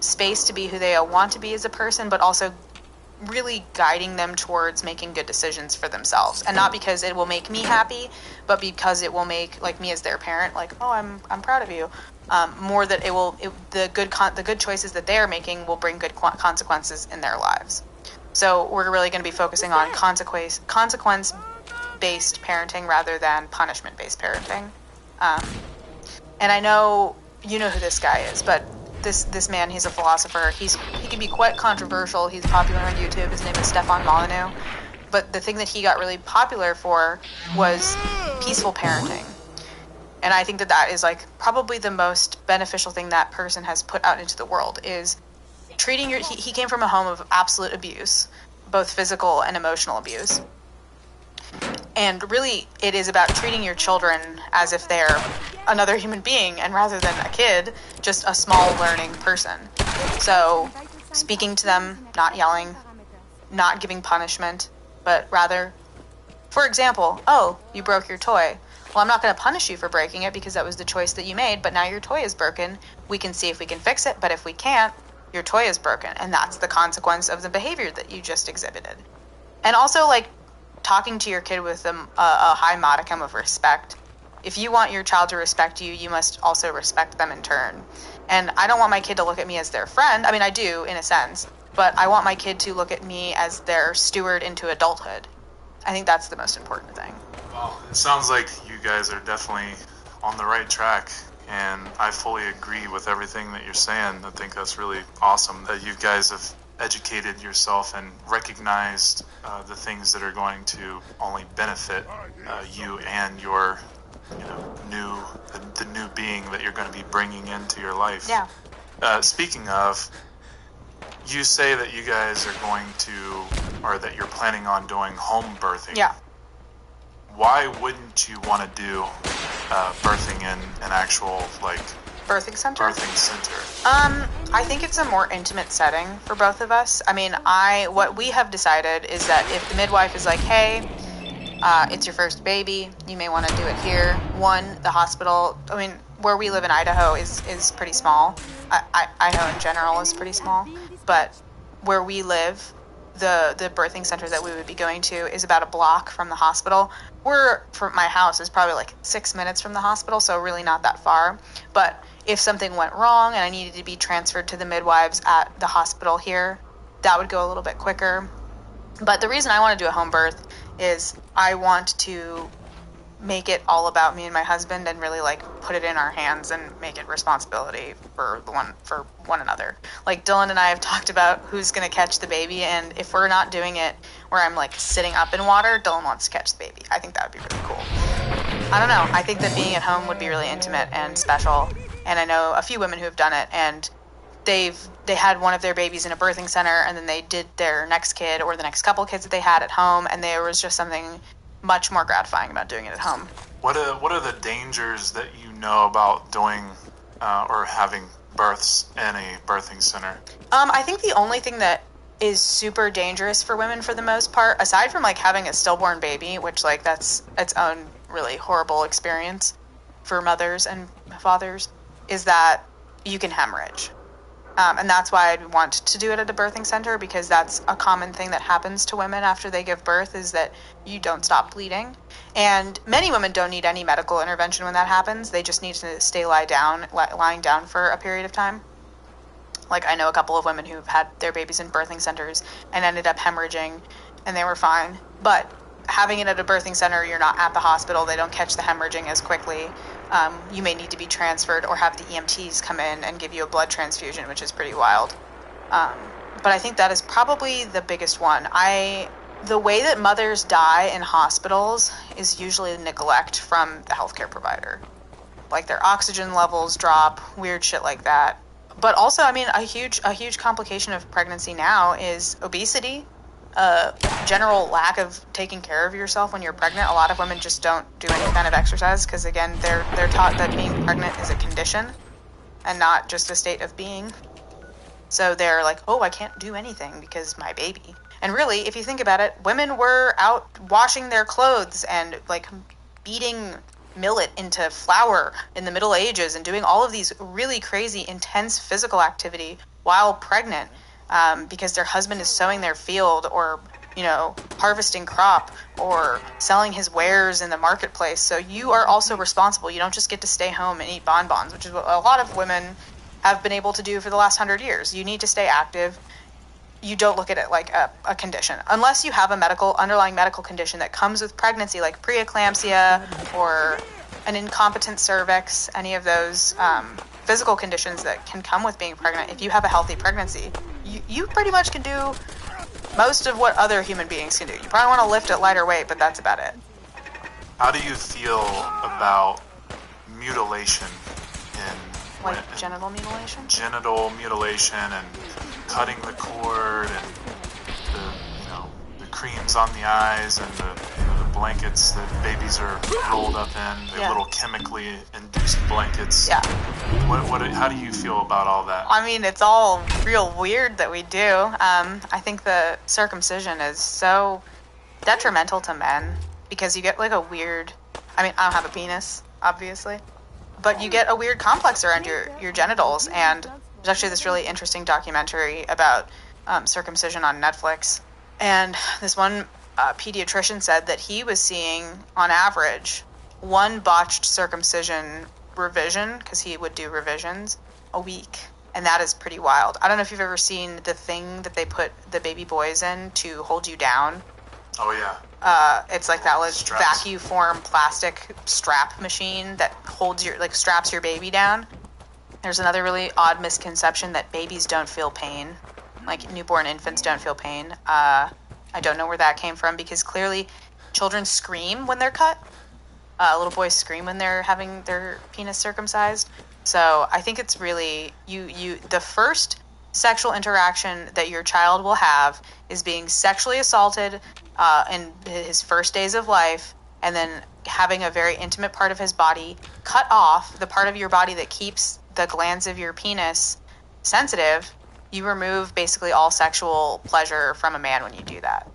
space to be who they want to be as a person, but also really guiding them towards making good decisions for themselves. And not because it will make me happy, but because it will make, like, me as their parent, like, oh, I'm proud of you. More that the good choices that they are making will bring good consequences in their lives. So we're really going to be focusing on consequence-based parenting rather than punishment-based parenting. And I know you know who this guy is, but this man, he's a philosopher. He can be quite controversial. He's popular on YouTube. His name is Stefan Molyneux. But the thing that he got really popular for was peaceful parenting. And I think that is like probably the most beneficial thing that person has put out into the world, is treating he came from a home of absolute abuse, both physical and emotional abuse. And really, it is about treating your children as if they're another human being, and rather than a kid, just a small learning person. So speaking to them, not yelling, not giving punishment, but rather, for example, oh, you broke your toy. Well, I'm not going to punish you for breaking it because that was the choice that you made, but now your toy is broken. We can see if we can fix it, but if we can't, your toy is broken, and that's the consequence of the behavior that you just exhibited. And also, like, talking to your kid with a high modicum of respect. If you want your child to respect you, you must also respect them in turn. And I don't want my kid to look at me as their friend. I mean, I do, in a sense. But I want my kid to look at me as their steward into adulthood. I think that's the most important thing. Well, it sounds like you guys are definitely on the right track. And I fully agree with everything that you're saying. I think that's really awesome that you guys have educated yourself and recognized the things that are going to only benefit you and your, the new being that you're going to be bringing into your life. Yeah. Speaking of, you say that you guys are going to, or that you're planning on doing home birthing. Yeah. Why wouldn't you want to do birthing in an actual, like, Birthing center? birthing center? I think it's a more intimate setting for both of us. I mean, what we have decided is that if the midwife is like, hey, it's your first baby, you may want to do it here. The hospital, I mean, where we live in Idaho is pretty small. Idaho in general is pretty small. But where we live, the birthing center that we would be going to is about a block from the hospital. From my house is probably like 6 minutes from the hospital, so really not that far. But if something went wrong and I needed to be transferred to the midwives at the hospital here, that would go a little bit quicker. But the reason I want to do a home birth is I want to make it all about me and my husband and really like put it in our hands and make it responsibility for one another. Like Dylan and I have talked about who's going to catch the baby, and if we're not doing it where I'm like sitting up in water, Dylan wants to catch the baby. I think that would be really cool. I don't know. I think that being at home would be really intimate and special, and I know a few women who have done it, and they had one of their babies in a birthing center, and then they did their next kid or the next couple kids that they had at home, and there was just something much more gratifying about doing it at home. What are the dangers that you know about doing or having births in a birthing center? I think the only thing that is super dangerous for women for the most part, aside from like having a stillborn baby, which like that's its own really horrible experience for mothers and fathers, is that you can hemorrhage. And that's why I'd want to do it at a birthing center, because that's a common thing that happens to women after they give birth, is that you don't stop bleeding. And many women don't need any medical intervention when that happens. They just need to stay lying down for a period of time. Like I know a couple of women who've had their babies in birthing centers and ended up hemorrhaging, and they were fine. But having it at a birthing center, you're not at the hospital. They don't catch the hemorrhaging as quickly. You may need to be transferred or have the EMTs come in and give you a blood transfusion, which is pretty wild. But I think that is probably the biggest one. The way that mothers die in hospitals is usually neglect from the healthcare provider. Like their oxygen levels drop, weird shit like that. But also, I mean, a huge complication of pregnancy now is obesity. General lack of taking care of yourself when you're pregnant. A lot of women just don't do any kind of exercise because, again, they're taught that being pregnant is a condition and not just a state of being. So they're like, oh, I can't do anything because my baby. And really, if you think about it, women were out washing their clothes and like beating millet into flour in the Middle Ages and doing all of these really crazy, intense physical activity while pregnant. Because their husband is sowing their field or, harvesting crop or selling his wares in the marketplace. So you are also responsible. You don't just get to stay home and eat bonbons, which is what a lot of women have been able to do for the last 100 years. You need to stay active. You don't look at it like a condition. Unless you have a underlying medical condition that comes with pregnancy, like preeclampsia or an incompetent cervix, any of those physical conditions that can come with being pregnant. If you have a healthy pregnancy, you pretty much can do most of what other human beings can do. You probably want to lift at lighter weight, but that's about it. How do you feel about mutilation in Like genital mutilation? Genital mutilation and cutting the cord and the creams on the eyes and the blankets that babies are rolled up in, the little chemically induced blankets. Yeah. How do you feel about all that? I mean, it's all real weird that we do. I think the circumcision is so detrimental to men because you get like a weird, I mean, I don't have a penis, obviously, but you get a weird complex around your genitals. And there's actually this really interesting documentary about circumcision on Netflix. And this one pediatrician said that he was seeing, on average, one botched circumcision revision, because he would do revisions, a week. And that is pretty wild. I don't know if you've ever seen the thing that they put the baby boys in to hold you down. Oh, yeah. It's like that vacuum form plastic strap machine that holds straps your baby down. There's another really odd misconception that babies don't feel pain. like newborn infants don't feel pain. I don't know where that came from, because clearly children scream when they're cut. Little boys scream when they're having their penis circumcised. So I think it's really the first sexual interaction that your child will have is being sexually assaulted in his first days of life, and then having a very intimate part of his body cut off, the part of your body that keeps the glands of your penis sensitive. You remove basically all sexual pleasure from a man when you do that.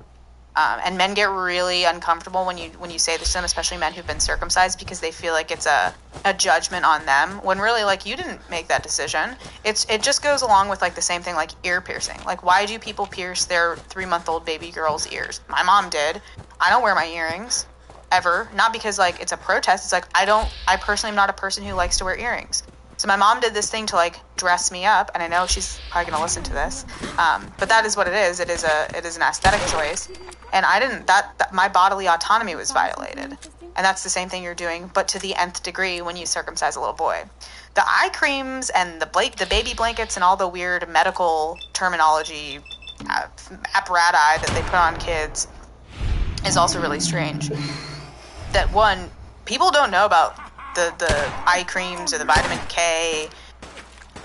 And men get really uncomfortable when you say this to them, especially men who've been circumcised, because they feel like it's a judgment on them, when really, like, you didn't make that decision. It just goes along with, like, the same thing, like ear piercing. Like, why do people pierce their 3-month-old baby girl's ears? My mom did. I don't wear my earrings ever. Not because, like, it's a protest. It's like I personally am not a person who likes to wear earrings. So my mom did this thing to, like, dress me up, and I know she's probably going to listen to this, but that is what it is. It is an aesthetic choice, and I didn't. That my bodily autonomy was violated, and that's the same thing you're doing, but to the nth degree when you circumcise a little boy. The eye creams and the baby blankets and all the weird medical terminology apparatus that they put on kids is also really strange. That one, people don't know about the eye creams or the vitamin K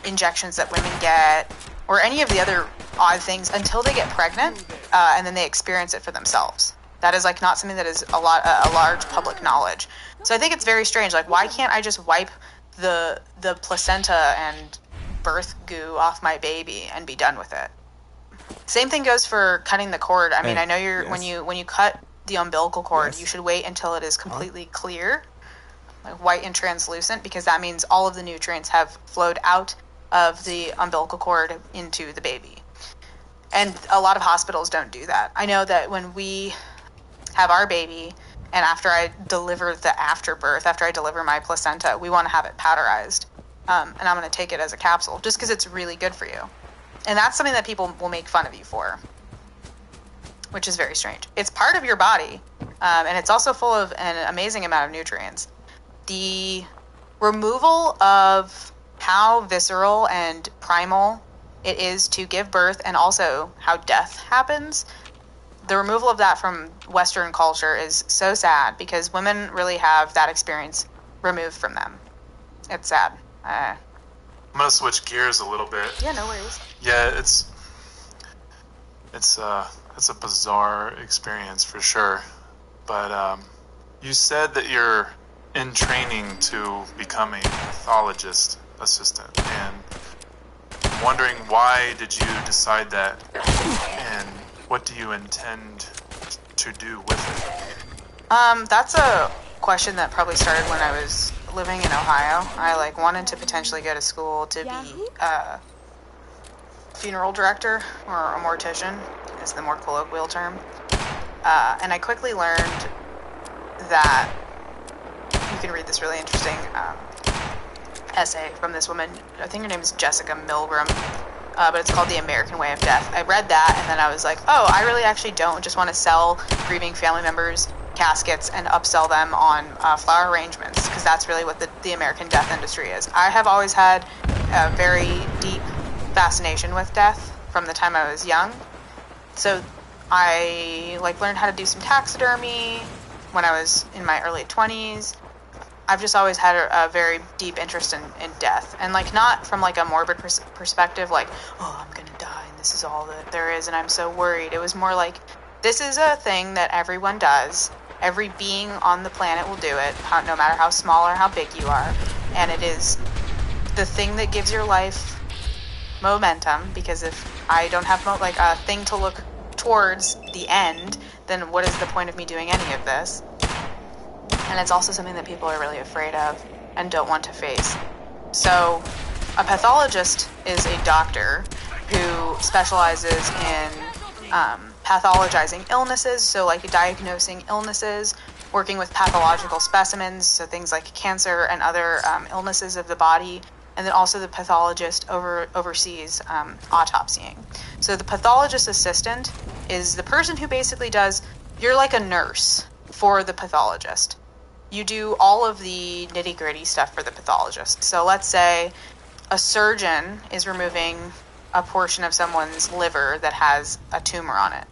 injections that women get, or any of the other odd things, until they get pregnant, and then they experience it for themselves. That is, like, not something that is a large public knowledge. So I think it's very strange. Like, why can't I just wipe the placenta and birth goo off my baby and be done with it? Same thing goes for cutting the cord. I mean, I know when you cut the umbilical cord, you should wait until it is completely clear, like white and translucent, because that means all of the nutrients have flowed out of the umbilical cord into the baby. And a lot of hospitals don't do that. I know that when we have our baby, and after I deliver the afterbirth, after I deliver my placenta, we want to have it powderized. And I'm going to take it as a capsule, just because it's really good for you. And that's something that people will make fun of you for, which is very strange. It's part of your body, and it's also full of an amazing amount of nutrients. The removal of how visceral and primal it is to give birth, and also how death happens, the removal of that from Western culture is so sad, because women really have that experience removed from them. It's sad. I'm gonna switch gears a little bit. Yeah, no worries. Yeah, it's a bizarre experience for sure. But you said that you're in training to become a pathologist assistant, and I'm wondering, why did you decide that, and what do you intend to do with it? That's a question that probably started when I was living in Ohio. I wanted to potentially go to school to be a funeral director, or a mortician is the more colloquial term. And I quickly learned that you can read this really interesting essay from this woman. I think her name is Jessica Milgram, but it's called The American Way of Death. I read that, and then I was like, oh, I really actually don't just want to sell grieving family members caskets and upsell them on flower arrangements, because that's really what the American death industry is. I have always had a very deep fascination with death from the time I was young. So I learned how to do some taxidermy when I was in my early 20s. I've just always had a very deep interest in death, and not from a morbid perspective, oh, I'm gonna die and this is all that there is and I'm so worried. It was more like, this is a thing that everyone does. Every being on the planet will do it, no matter how small or how big you are, and it is the thing that gives your life momentum, because if I don't have a thing to look towards the end, then what is the point of me doing any of this? And it's also something that people are really afraid of and don't want to face. So a pathologist is a doctor who specializes in pathologizing illnesses, so diagnosing illnesses, working with pathological specimens, so things like cancer and other illnesses of the body, and then also the pathologist oversees autopsying. So the pathologist assistant is the person who basically you're like a nurse for the pathologist. You do all of the nitty-gritty stuff for the pathologist. So let's say a surgeon is removing a portion of someone's liver that has a tumor on it.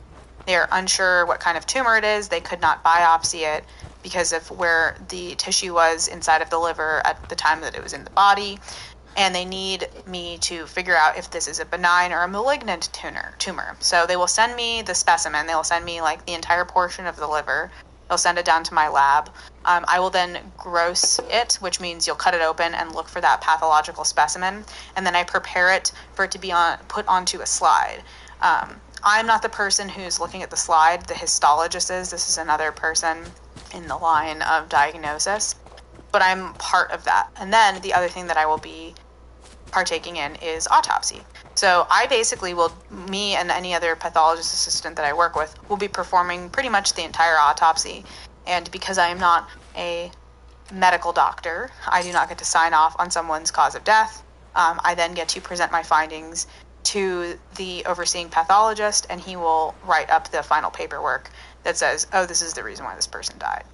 They are unsure what kind of tumor it is. They could not biopsy it because of where the tissue was inside of the liver at the time that it was in the body. And they need me to figure out if this is a benign or a malignant tumor. So they will send me the specimen. They will send me like the entire portion of the liver. They'll send it down to my lab. I will then gross it, which means you'll cut it open and look for that pathological specimen. And then I prepare it for it to be put onto a slide. I'm not the person who's looking at the slide. The histologist is. This is another person in the line of diagnosis. But I'm part of that. And then the other thing that I will be partaking in is autopsy. So I basically will, me and any other pathologist assistant that I work with, will be performing pretty much the entire autopsy. And because I am not a medical doctor, I do not get to sign off on someone's cause of death. I then get to present my findings to the overseeing pathologist, and he will write up the final paperwork that says, oh, this is the reason why this person died.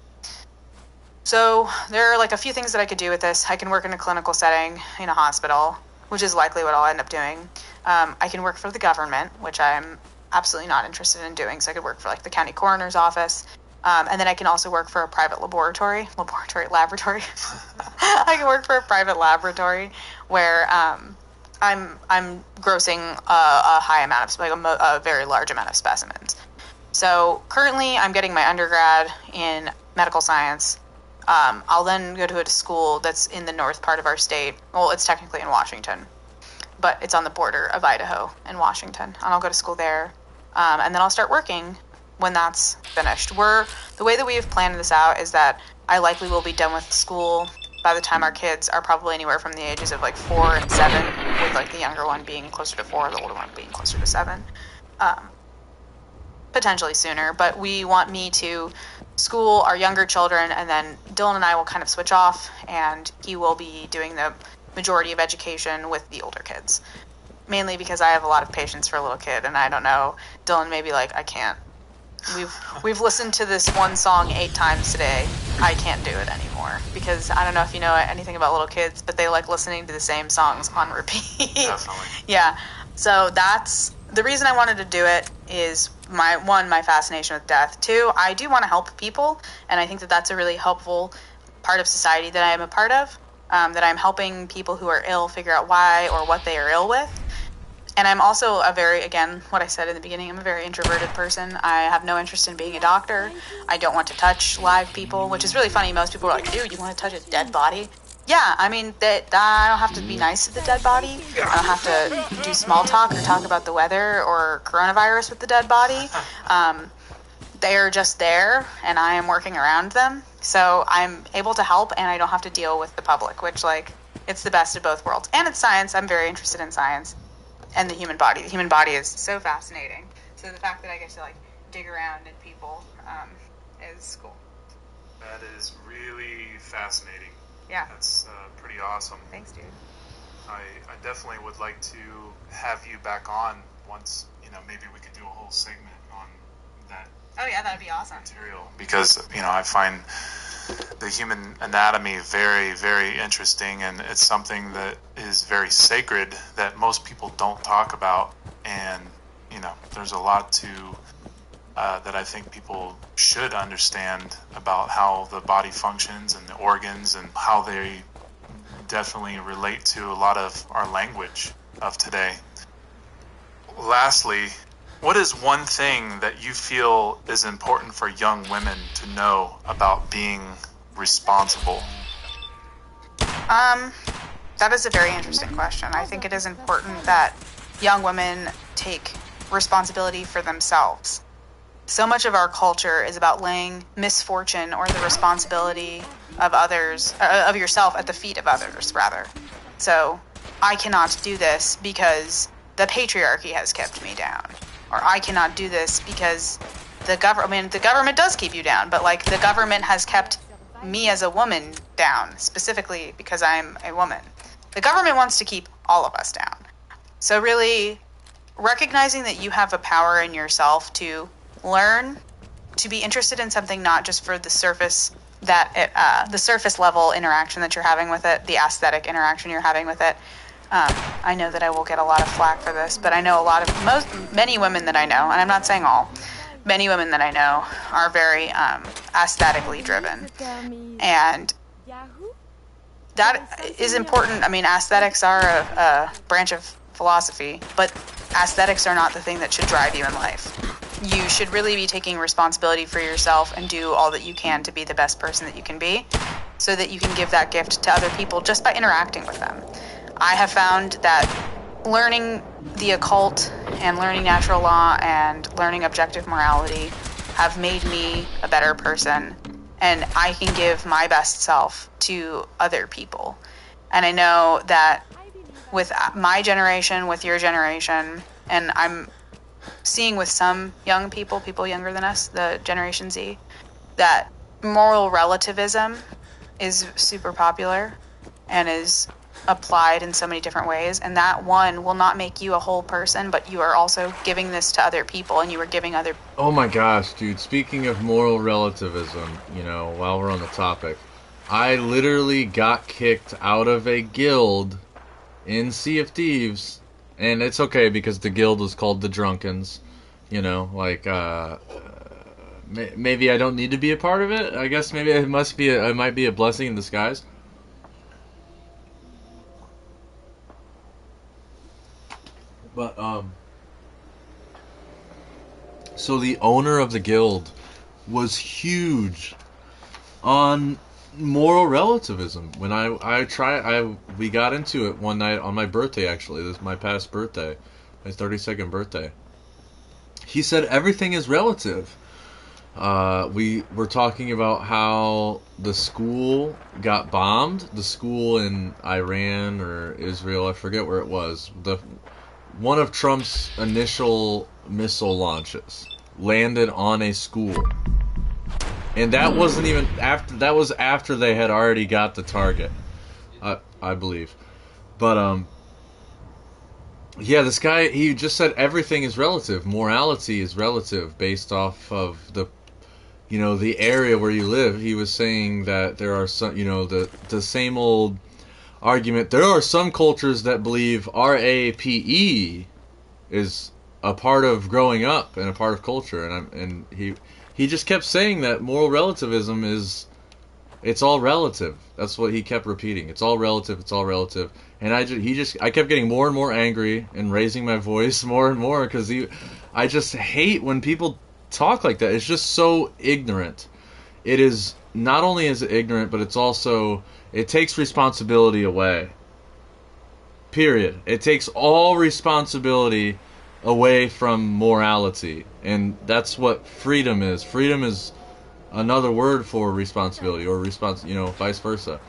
So there are like a few things that I could do with this. I can work in a clinical setting in a hospital, which is likely what I'll end up doing. I can work for the government, which I'm absolutely not interested in doing. So I could work for like the county coroner's office. And then I can also work for a private laboratory. I can work for a private laboratory where I'm grossing a high amount of, like a very large amount of specimens. So currently I'm getting my undergrad in medical science. I'll then go to a school that's in the north part of our state. Well, it's technically in Washington, but it's on the border of Idaho and Washington. And I'll go to school there. And then I'll start working when that's finished. The way that we have planned this out is that I likely will be done with school by the time our kids are probably anywhere from the ages of like 4 and 7, with like the younger one being closer to 4, the older one being closer to 7. Potentially sooner, but we want me to school our younger children, and then Dylan and I will kind of switch off, and he will be doing the majority of education with the older kids. Mainly because I have a lot of patience for a little kid, and I don't know, Dylan may be like, I can't. We've listened to this one song 8 times today. I can't do it anymore. Because I don't know if you know anything about little kids, but they like listening to the same songs on repeat. Definitely. Yeah. So that's the reason I wanted to do it, is my fascination with death. 2, I do want to help people, and I think that that's a really helpful part of society that I am a part of, that I'm helping people who are ill figure out why or what they are ill with. And I'm also again, what I said in the beginning, I'm a very introverted person. I have no interest in being a doctor. I don't want to touch live people, which is really funny. Most people are like, dude, you want to touch a dead body? Yeah, I mean, I don't have to be nice to the dead body. I don't have to do small talk or talk about the weather or coronavirus with the dead body. They're just there, and I am working around them. So I'm able to help, and I don't have to deal with the public, which, like, it's the best of both worlds. And it's science. I'm very interested in science and the human body. The human body is so fascinating. So the fact that I get to, like, dig around in people is cool. That is really fascinating. Yeah. That's pretty awesome. Thanks, dude. I definitely would like to have you back on once, maybe we could do a whole segment on that. Oh, yeah, that'd be awesome. Material. Because, I find the human anatomy very, very interesting, and it's something that is very sacred that most people don't talk about. And, there's a lot that I think people should understand about how the body functions and the organs and how they definitely relate to a lot of our language of today. Lastly, what is one thing that you feel is important for young women to know about being responsible? That is a very interesting question. I think it is important that young women take responsibility for themselves. So much of our culture is about laying misfortune or the responsibility of others, of yourself, at the feet of others, rather. So, I cannot do this because the patriarchy has kept me down. Or I cannot do this because the government does keep you down, but, like, the government has kept me as a woman down, specifically because I'm a woman. The government wants to keep all of us down. So really, recognizing that you have a power in yourself to learn, to be interested in something not just for the surface the surface level interaction that you're having with it, the aesthetic interaction you're having with it, I know that I will get a lot of flack for this, but I know many women that I know, and I'm not saying all, many women that I know are very aesthetically driven. And that is important. I mean, aesthetics are a branch of philosophy, but aesthetics are not the thing that should drive you in life. You should really be taking responsibility for yourself and do all that you can to be the best person that you can be, so that you can give that gift to other people just by interacting with them. I have found that learning the occult and learning natural law and learning objective morality have made me a better person, and I can give my best self to other people. And I know that with my generation, with your generation, and I'm seeing with some young people younger than us, the Generation Z, that moral relativism is super popular and is applied in so many different ways, and that one will not make you a whole person, but you are also giving this to other people, and you are giving other... Oh my gosh, dude, speaking of moral relativism, while we're on the topic, I literally got kicked out of a guild in Sea of Thieves, and it's okay because the guild was called the Drunkens, maybe I don't need to be a part of it. I guess maybe it might be a blessing in disguise. But so the owner of the guild was huge on moral relativism. When we got into it one night on my birthday. Actually, this is my past birthday, my 32nd birthday. He said everything is relative. We were talking about how the school got bombed. The school in Iran or Israel, I forget where it was. One of Trump's initial missile launches landed on a school. And that wasn't even after. That was after they had already got the target, I believe. But yeah, this guy, he just said everything is relative. Morality is relative based off of the area where you live. He was saying that there are some, the same old argument. There are some cultures that believe RAPE is a part of growing up and a part of culture, and he just kept saying that moral relativism it's all relative. That's what he kept repeating. It's all relative. It's all relative. And I kept getting more and more angry and raising my voice more and more because I just hate when people talk like that. It's just so ignorant. It is not only is it ignorant, but it's also, it takes responsibility away. Period. It takes all responsibility away from morality. And that's what freedom is. Freedom is another word for responsibility, or vice versa.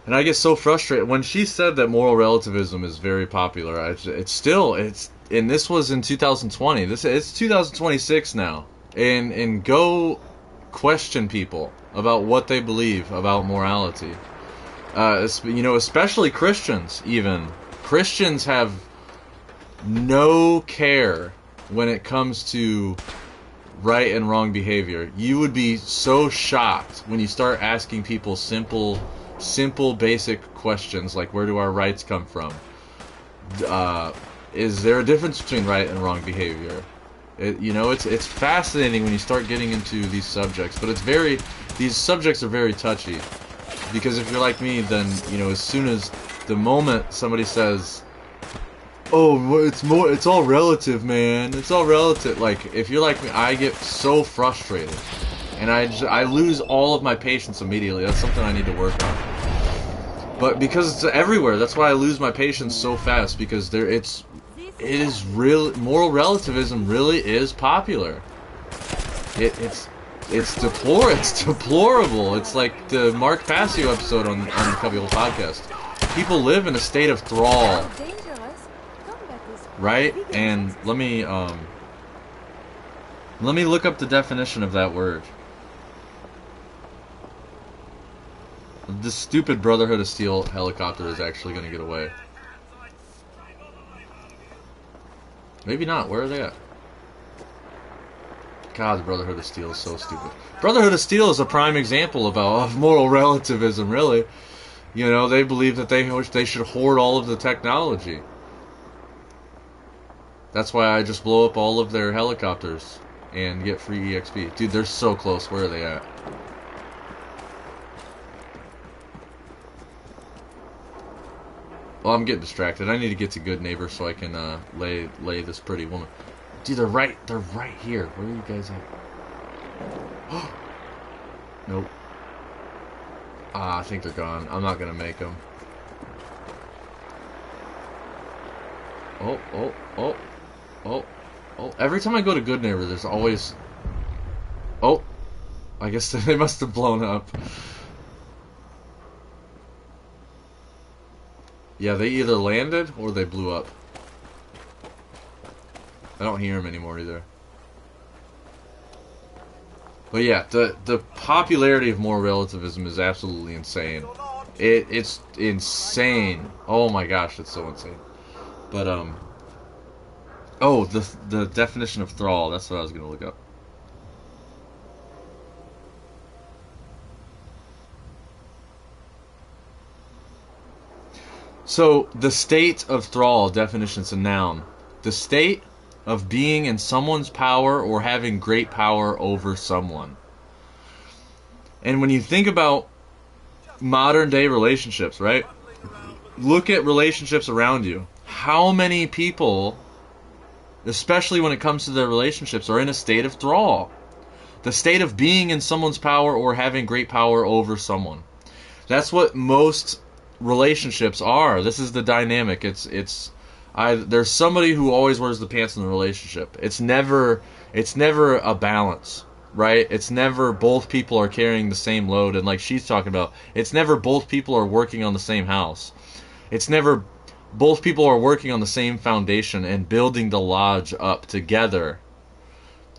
And I get so frustrated when she said that moral relativism is very popular. And this was in 2020. It's 2026 now. And go question people about what they believe about morality. Especially Christians. Even Christians have no care when it comes to right and wrong behavior. You would be so shocked when you start asking people simple basic questions like, where do our rights come from? Is there a difference between right and wrong behavior? It's fascinating when you start getting into these subjects, but these subjects are very touchy, because if you're like me, then as soon as the moment somebody says, "Oh, it's all relative, man. It's all relative." Like, if you're like me, I get so frustrated, and I lose all of my patience immediately. That's something I need to work on. But because it's everywhere, that's why I lose my patience so fast, because it is real. Moral relativism really is popular. It's deplorable. It's like the Mark Passio episode on the CubbyWhole podcast. People live in a state of thrall, right? And let me look up the definition of that word. This stupid Brotherhood of Steel helicopter is actually going to get away. Maybe not. Where are they at? God, the Brotherhood of Steel is so stupid. Brotherhood of Steel is a prime example of moral relativism, really. You know, they believe that they should hoard all of the technology. That's why I just blow up all of their helicopters and get free EXP. Dude, they're so close. Where are they at? Well, I'm getting distracted. I need to get to Good Neighbor so I can lay this pretty woman. Dude, they're right here. Where are you guys at? Nope. I think they're gone. I'm not gonna make them. Oh. Every time I go to Good Neighbor, there's always... Oh. I guess they must have blown up. Yeah, they either landed or they blew up. I don't hear them anymore either. But yeah, the popularity of moral relativism is absolutely insane. It's insane. Oh my gosh, it's so insane. But oh, the definition of thrall. That's what I was gonna look up. So the state of thrall definition's a noun. The state of being in someone's power or having great power over someone. And when you think about modern day relationships, right? Look at relationships around you. How many people, especially when it comes to their relationships, are in a state of thrall? The state of being in someone's power or having great power over someone. That's what most relationships are. This is the dynamic. There's somebody who always wears the pants in the relationship. It's never a balance, right? It's never both people are carrying the same load, and like she's talking about, it's never both people are working on the same house. It's never both people are working on the same foundation and building the lodge up together.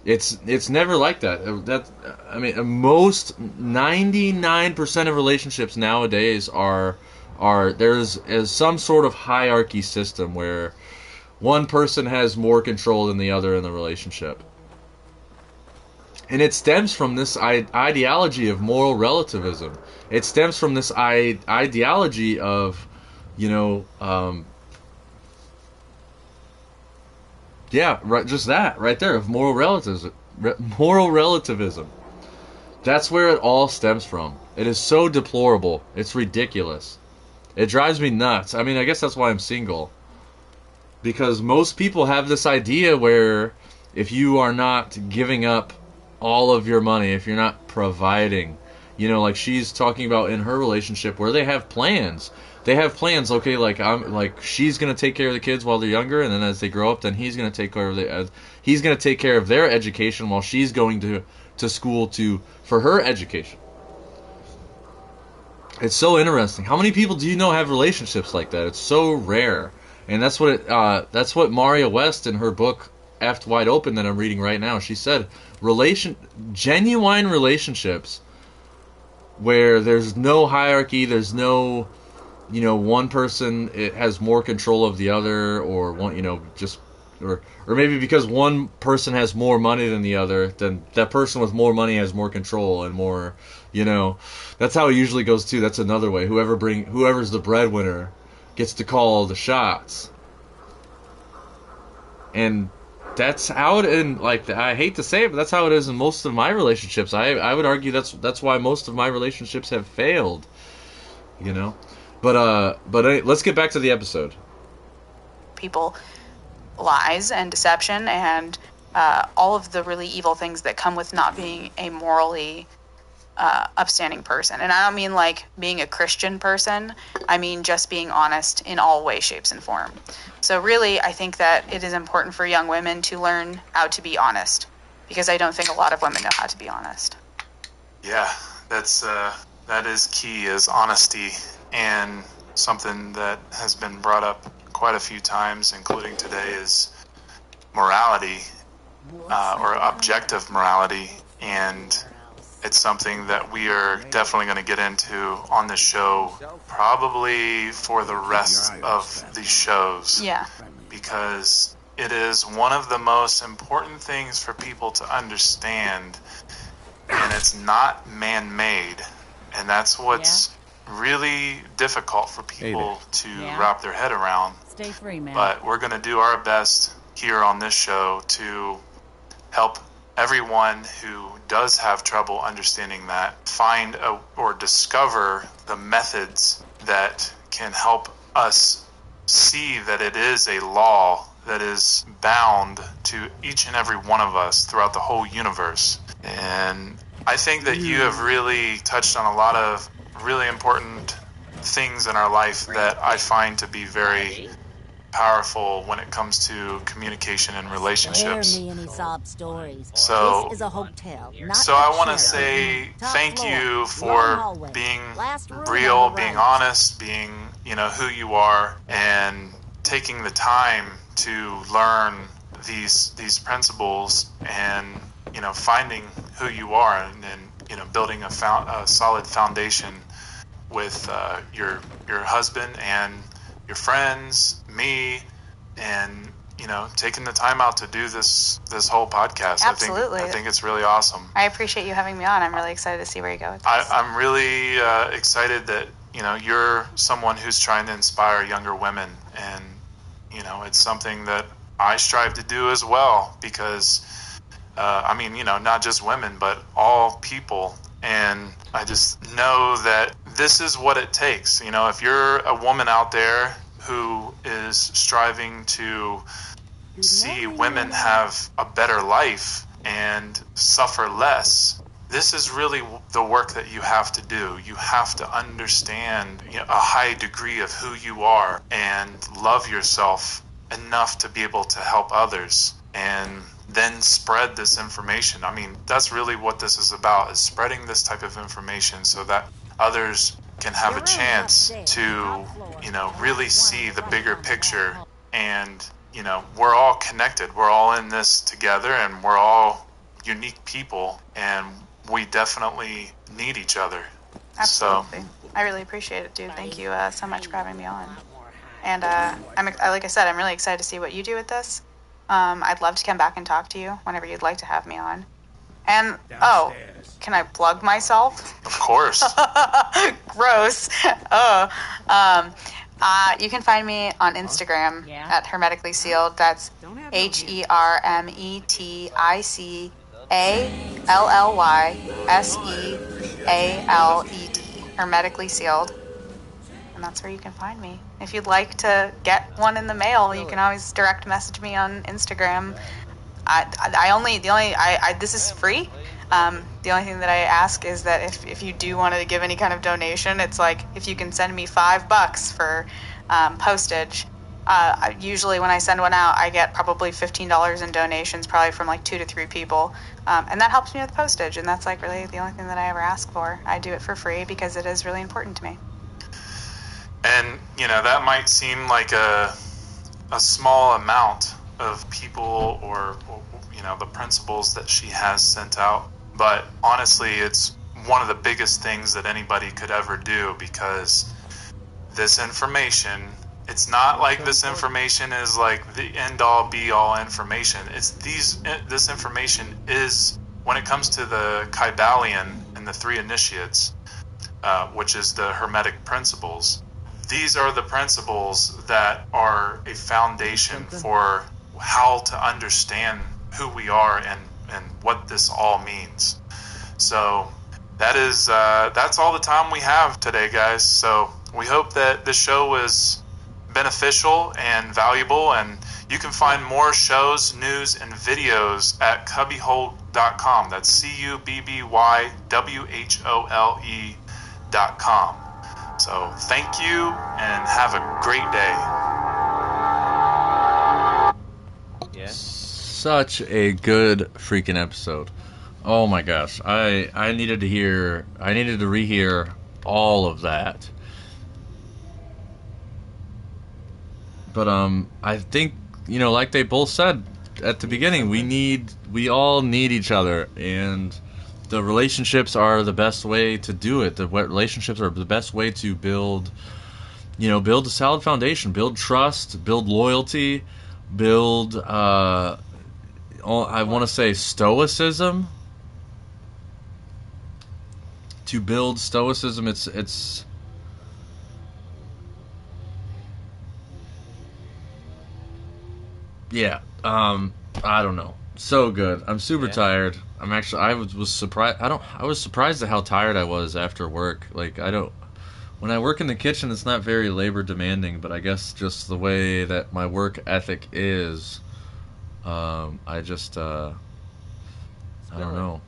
It's never like that. I mean, most 99% of relationships nowadays are there's some sort of hierarchy system where one person has more control than the other in the relationship. And it stems from this ideology of moral relativism. It stems from this ideology of, yeah, right, just that right there, of moral relativism. Moral relativism. That's where it all stems from. It is so deplorable. It's ridiculous. It drives me nuts. I mean, I guess that's why I'm single. Because most people have this idea where if you are not giving up all of your money, if you're not providing, like she's talking about in her relationship where they have plans. They have plans, okay, she's going to take care of the kids while they're younger, and then as they grow up, then he's going to take care of their education while she's going to school for her education. It's so interesting. How many people do you know have relationships like that? It's so rare. And that's what Maria West in her book Effed Wide Open that I'm reading right now, she said genuine relationships where there's no hierarchy, there's no one person has more control of the other, or one or maybe because one person has more money than the other, then that person with more money has more control and more, that's how it usually goes too. That's another way. Whoever's the breadwinner gets to call the shots. And that's how it, and I hate to say it, but that's how it is in most of my relationships. I would argue that's why most of my relationships have failed. But let's get back to the episode. People, lies and deception and all of the really evil things that come with not being a morally upstanding person. And I don't mean like being a Christian person. I mean just being honest in all ways, shapes, and form. So really, I think that it is important for young women to learn how to be honest, because I don't think a lot of women know how to be honest. Yeah, that is key, is honesty, and something that has been brought up quite a few times, including today, is morality, or objective morality, and it's something that we are definitely going to get into on the show, probably for the rest of these shows. Yeah. Because it is one of the most important things for people to understand, and it's not man-made. And that's what's really difficult for people to Yeah. wrap their head around. Stay free, man. But we're going to do our best here on this show to help everyone who does have trouble understanding that find or discover the methods that can help us see that it is a law that is bound to each and every one of us throughout the whole universe. And I think that you have really touched on a lot of really important things in our life that I find to be very powerful when it comes to communication and relationships. Spare me any sob stories. So- This is a hotel, not So a I want to chair. say Top thank floor, you long for hallway, being last room real, on the being right. honest, being, who you are, and taking the time to learn these principles and, finding who you are and building a solid foundation with your husband and your friends, me, and taking the time out to do this whole podcast. Absolutely. I think it's really awesome. I appreciate you having me on. I'm really excited to see where you go with this. I'm really excited that you're someone who's trying to inspire younger women, and it's something that I strive to do as well, because not just women but all people. And I just know that this is what it takes. If you're a woman out there who is striving to see women have a better life and suffer less, this is really the work that you have to do. You have to understand a high degree of who you are and love yourself enough to be able to help others, and then spread this information. That's really what this is about, is spreading this type of information so that others can have a chance to, really see the bigger picture. And, we're all connected. We're all in this together, and we're all unique people, and we definitely need each other. Absolutely. I really appreciate it, dude. Thank you so much for having me on. And like I said, I'm really excited to see what you do with this. I'd love to come back and talk to you whenever you'd like to have me on. And, can I plug myself? Of course. Gross. You can find me on Instagram at Hermetically Sealed. That's HermeticallySealed. Hermetically Sealed. And that's where you can find me. If you'd like to get one in the mail, you can always direct message me on Instagram. This is free. The only thing that I ask is that if you do want to give any kind of donation, it's like if you can send me $5 for postage. Usually when I send one out, I get probably $15 in donations, probably from like 2 to 3 people, and that helps me with postage. And that's like really the only thing that I ever ask for. I do it for free because it is really important to me. And that might seem like a small amount of people or the principles that she has sent out, but honestly it's one of the biggest things that anybody could ever do, because this information, it's not like this information is like the end all be all information. This information is, when it comes to the Kybalion and the 3 initiates, which is the Hermetic principles, these are the principles that are a foundation for how to understand who we are and what this all means. So that's all the time we have today, guys. So we hope that this show was beneficial and valuable, and you can find more shows, news, and videos at CubbyWhole.com. That's CubbyWhole.com. So thank you, and have a great day. Yeah. Such a good freaking episode. Oh my gosh. I needed to rehear all of that. But I think, like they both said at the beginning, we all need each other, and the relationships are the best way to do it. The relationships are the best way to build a solid foundation, build trust, build loyalty, build I want to say stoicism. To build stoicism, it's yeah. I don't know. So good. I'm super tired. I was surprised. I was surprised at how tired I was after work. Like, when I work in the kitchen, it's not very labor demanding, but I guess just the way that my work ethic is, I just, I don't know.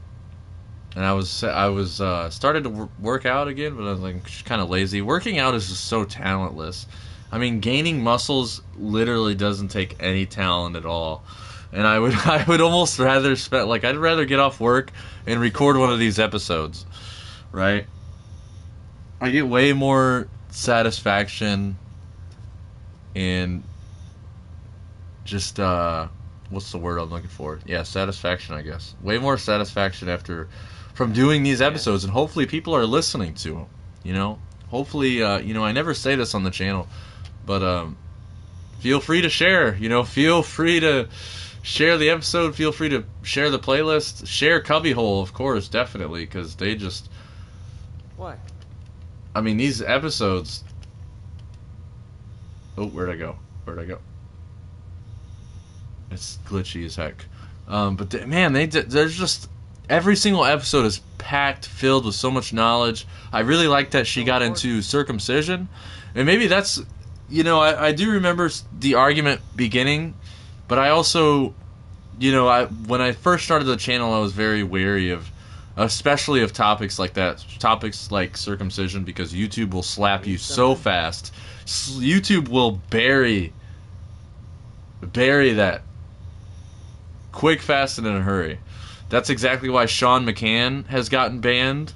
And I was started to work out again, but I was like kind of lazy. Working out is just so talentless. I mean, gaining muscles literally doesn't take any talent at all. And I would almost rather I'd rather get off work and record one of these episodes, right? I get way more satisfaction in just what's the word I'm looking for? Yeah, satisfaction, I guess. Way more satisfaction from doing these episodes, and hopefully people are listening to them. You know, hopefully, I never say this on the channel, but feel free to share. You know, feel free to share the episode. Feel free to share the playlist. Share CubbyWhole, of course, definitely, because they just. What? I mean, these episodes. Oh, where'd I go? It's glitchy as heck. But there's just every single episode is packed, filled with so much knowledge. I really like that she got into circumcision, and maybe that's, I do remember the argument beginning, but I also, when I first started the channel, I was very wary especially of topics like that, topics like circumcision, because YouTube will slap you so fast. YouTube will bury that quick, fast, and in a hurry. That's exactly why Sean McCann has gotten banned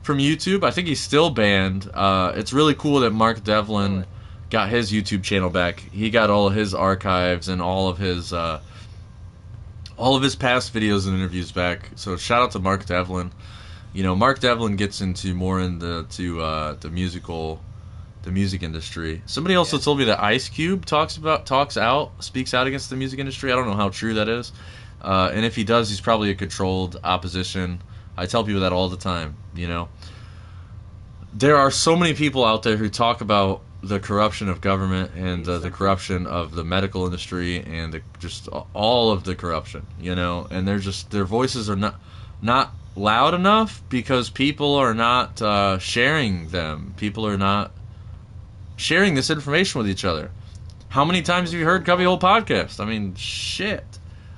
from YouTube. I think he's still banned. It's really cool that Mark Devlin got his YouTube channel back. He got all of his archives and all of his past videos and interviews back. So shout out to Mark Devlin. Mark Devlin gets into the music industry. Somebody also told me that Ice Cube speaks out against the music industry. I don't know how true that is. And if he does, he's probably a controlled opposition. I tell people that all the time, There are so many people out there who talk about the corruption of government and the corruption of the medical industry and just all of the corruption, and their voices are not loud enough because people are not sharing them. People are not sharing this information with each other. How many times have you heard CubbyWhole podcast? I mean, shit.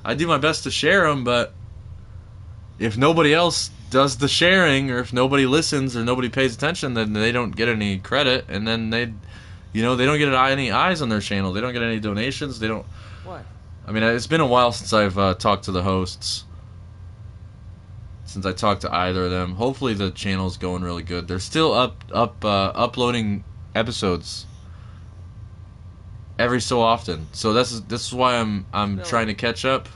I do my best to share them, but if nobody else does the sharing, or if nobody listens or nobody pays attention, then they don't get any credit, and then they don't get any eyes on their channel. They don't get any donations. They don't. What? I mean, it's been a while since I've talked to the hosts. Since I talked to either of them. Hopefully the channel's going really good. They're still uploading episodes every so often. So this is why I'm trying to catch up.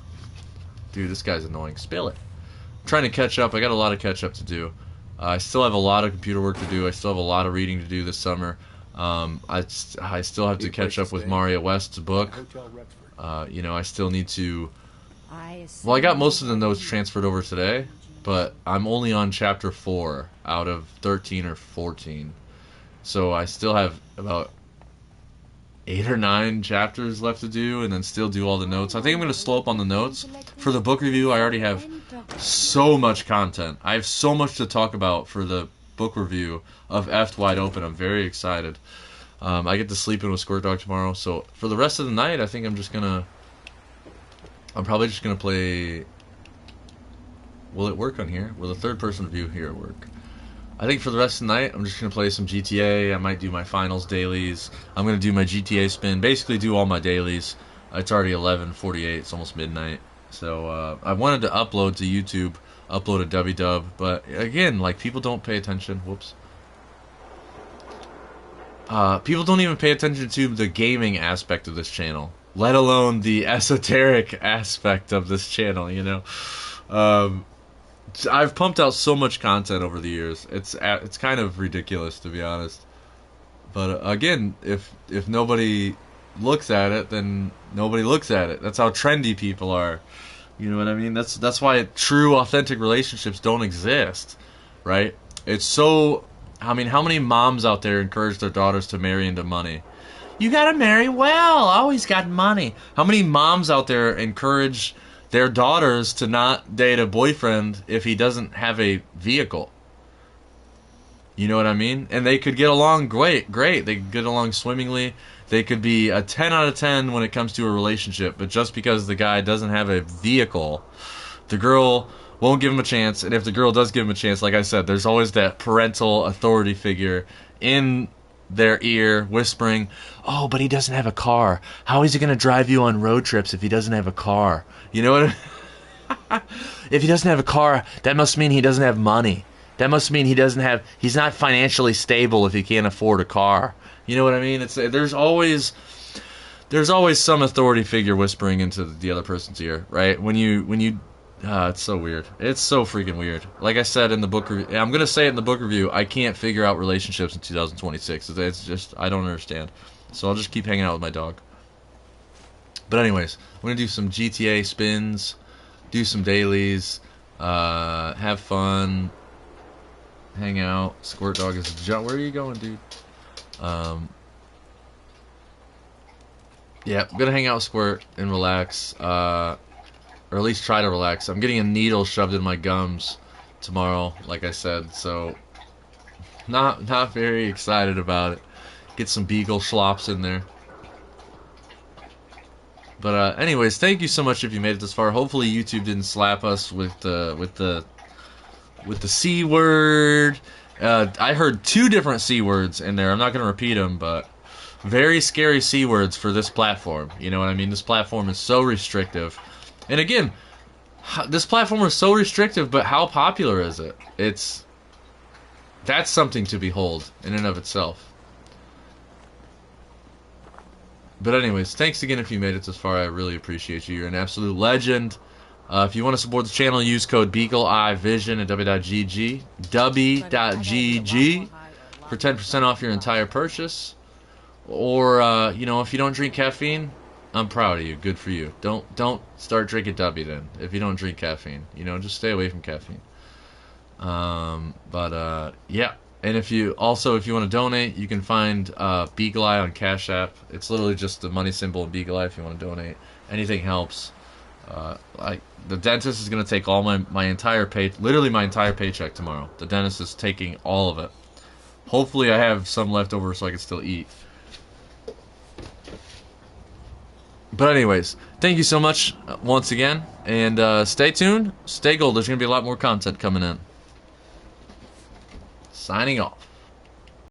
Dude, this guy's annoying. Spill it. I'm trying to catch up. I got a lot of catch up to do. I still have a lot of computer work to do. I still have a lot of reading to do this summer. I still have to catch up with Maria West's book. I still need to. Well, I got most of the notes transferred over today, but I'm only on chapter 4 out of 13 or 14. So I still have about 8 or 9 chapters left to do, and then still do all the notes. I think I'm going to slow up on the notes. For the book review, I already have so much content. I have so much to talk about for the book review of Effed Wide Open. I'm very excited. I get to sleep in with Squirt Dog tomorrow, so for the rest of the night, I think I'm probably just going to play... Will it work on here? Will the third-person view here work? I think for the rest of the night, I'm just going to play some GTA. I might do my finals dailies. I'm going to do my GTA spin. Basically do all my dailies. It's already 11:48. It's almost midnight. So I wanted to upload to YouTube, upload a WDub. But again, people don't pay attention. Whoops. People don't even pay attention to the gaming aspect of this channel, let alone the esoteric aspect of this channel, I've pumped out so much content over the years. It's kind of ridiculous, to be honest. But again, if nobody looks at it, then nobody looks at it. That's how trendy people are. You know what I mean? That's why true, authentic relationships don't exist, right? It's so... I mean, how many moms out there encourage their daughters to marry into money? You gotta marry well. Oh, he's got money. How many moms out there encourage their daughters to not date a boyfriend if he doesn't have a vehicle? You know what I mean? And they could get along great. They could get along swimmingly. They could be a 10 out of 10 when it comes to a relationship. But just because the guy doesn't have a vehicle, the girl won't give him a chance. And if the girl does give him a chance, like I said, there's always that parental authority figure in their ear whispering, oh, but he doesn't have a car. How is he going to drive you on road trips if he doesn't have a car? You know what I mean? If he doesn't have a car, that must mean he doesn't have money. That must mean he's not financially stable if he can't afford a car. You know what I mean? There's always some authority figure whispering into the other person's ear, right? It's so weird. It's so freaking weird. Like I said in the book review, I'm going to say it in the book review, I can't figure out relationships in 2026. It's just, I don't understand. So I'll just keep hanging out with my dog. But anyways, I'm going to do some GTA spins, do some dailies, have fun, hang out. Squirt Dog is where are you going, dude? Yeah, I'm going to hang out with Squirt and relax. Or at least try to relax. I'm getting a needle shoved in my gums tomorrow, like I said, so not very excited about it. Get some beagle schlops in there. But anyways, thank you so much if you made it this far. Hopefully YouTube didn't slap us with the C word. I heard 2 different C words in there. I'm not going to repeat them, but very scary C words for this platform. You know what I mean? This platform is so restrictive. And again, this platform is so restrictive, but how popular is it? That's something to behold in and of itself. But anyways, thanks again if you made it this far. I really appreciate you. You're an absolute legend. If you want to support the channel, use code BeagleEyeVision at w.gg for 10% off your entire purchase. Or, if you don't drink caffeine, I'm proud of you. Good for you. Don't start drinking W then. If you don't drink caffeine, just stay away from caffeine. Yeah. And if you want to donate, you can find Beagle Eye on Cash App. It's literally just the money symbol of Beagle Eye. If you want to donate, anything helps. The dentist is gonna take all my entire literally my entire paycheck tomorrow. The dentist is taking all of it. Hopefully, I have some left over so I can still eat. But anyways, thank you so much once again, and stay tuned, stay gold. There's going to be a lot more content coming in. Signing off.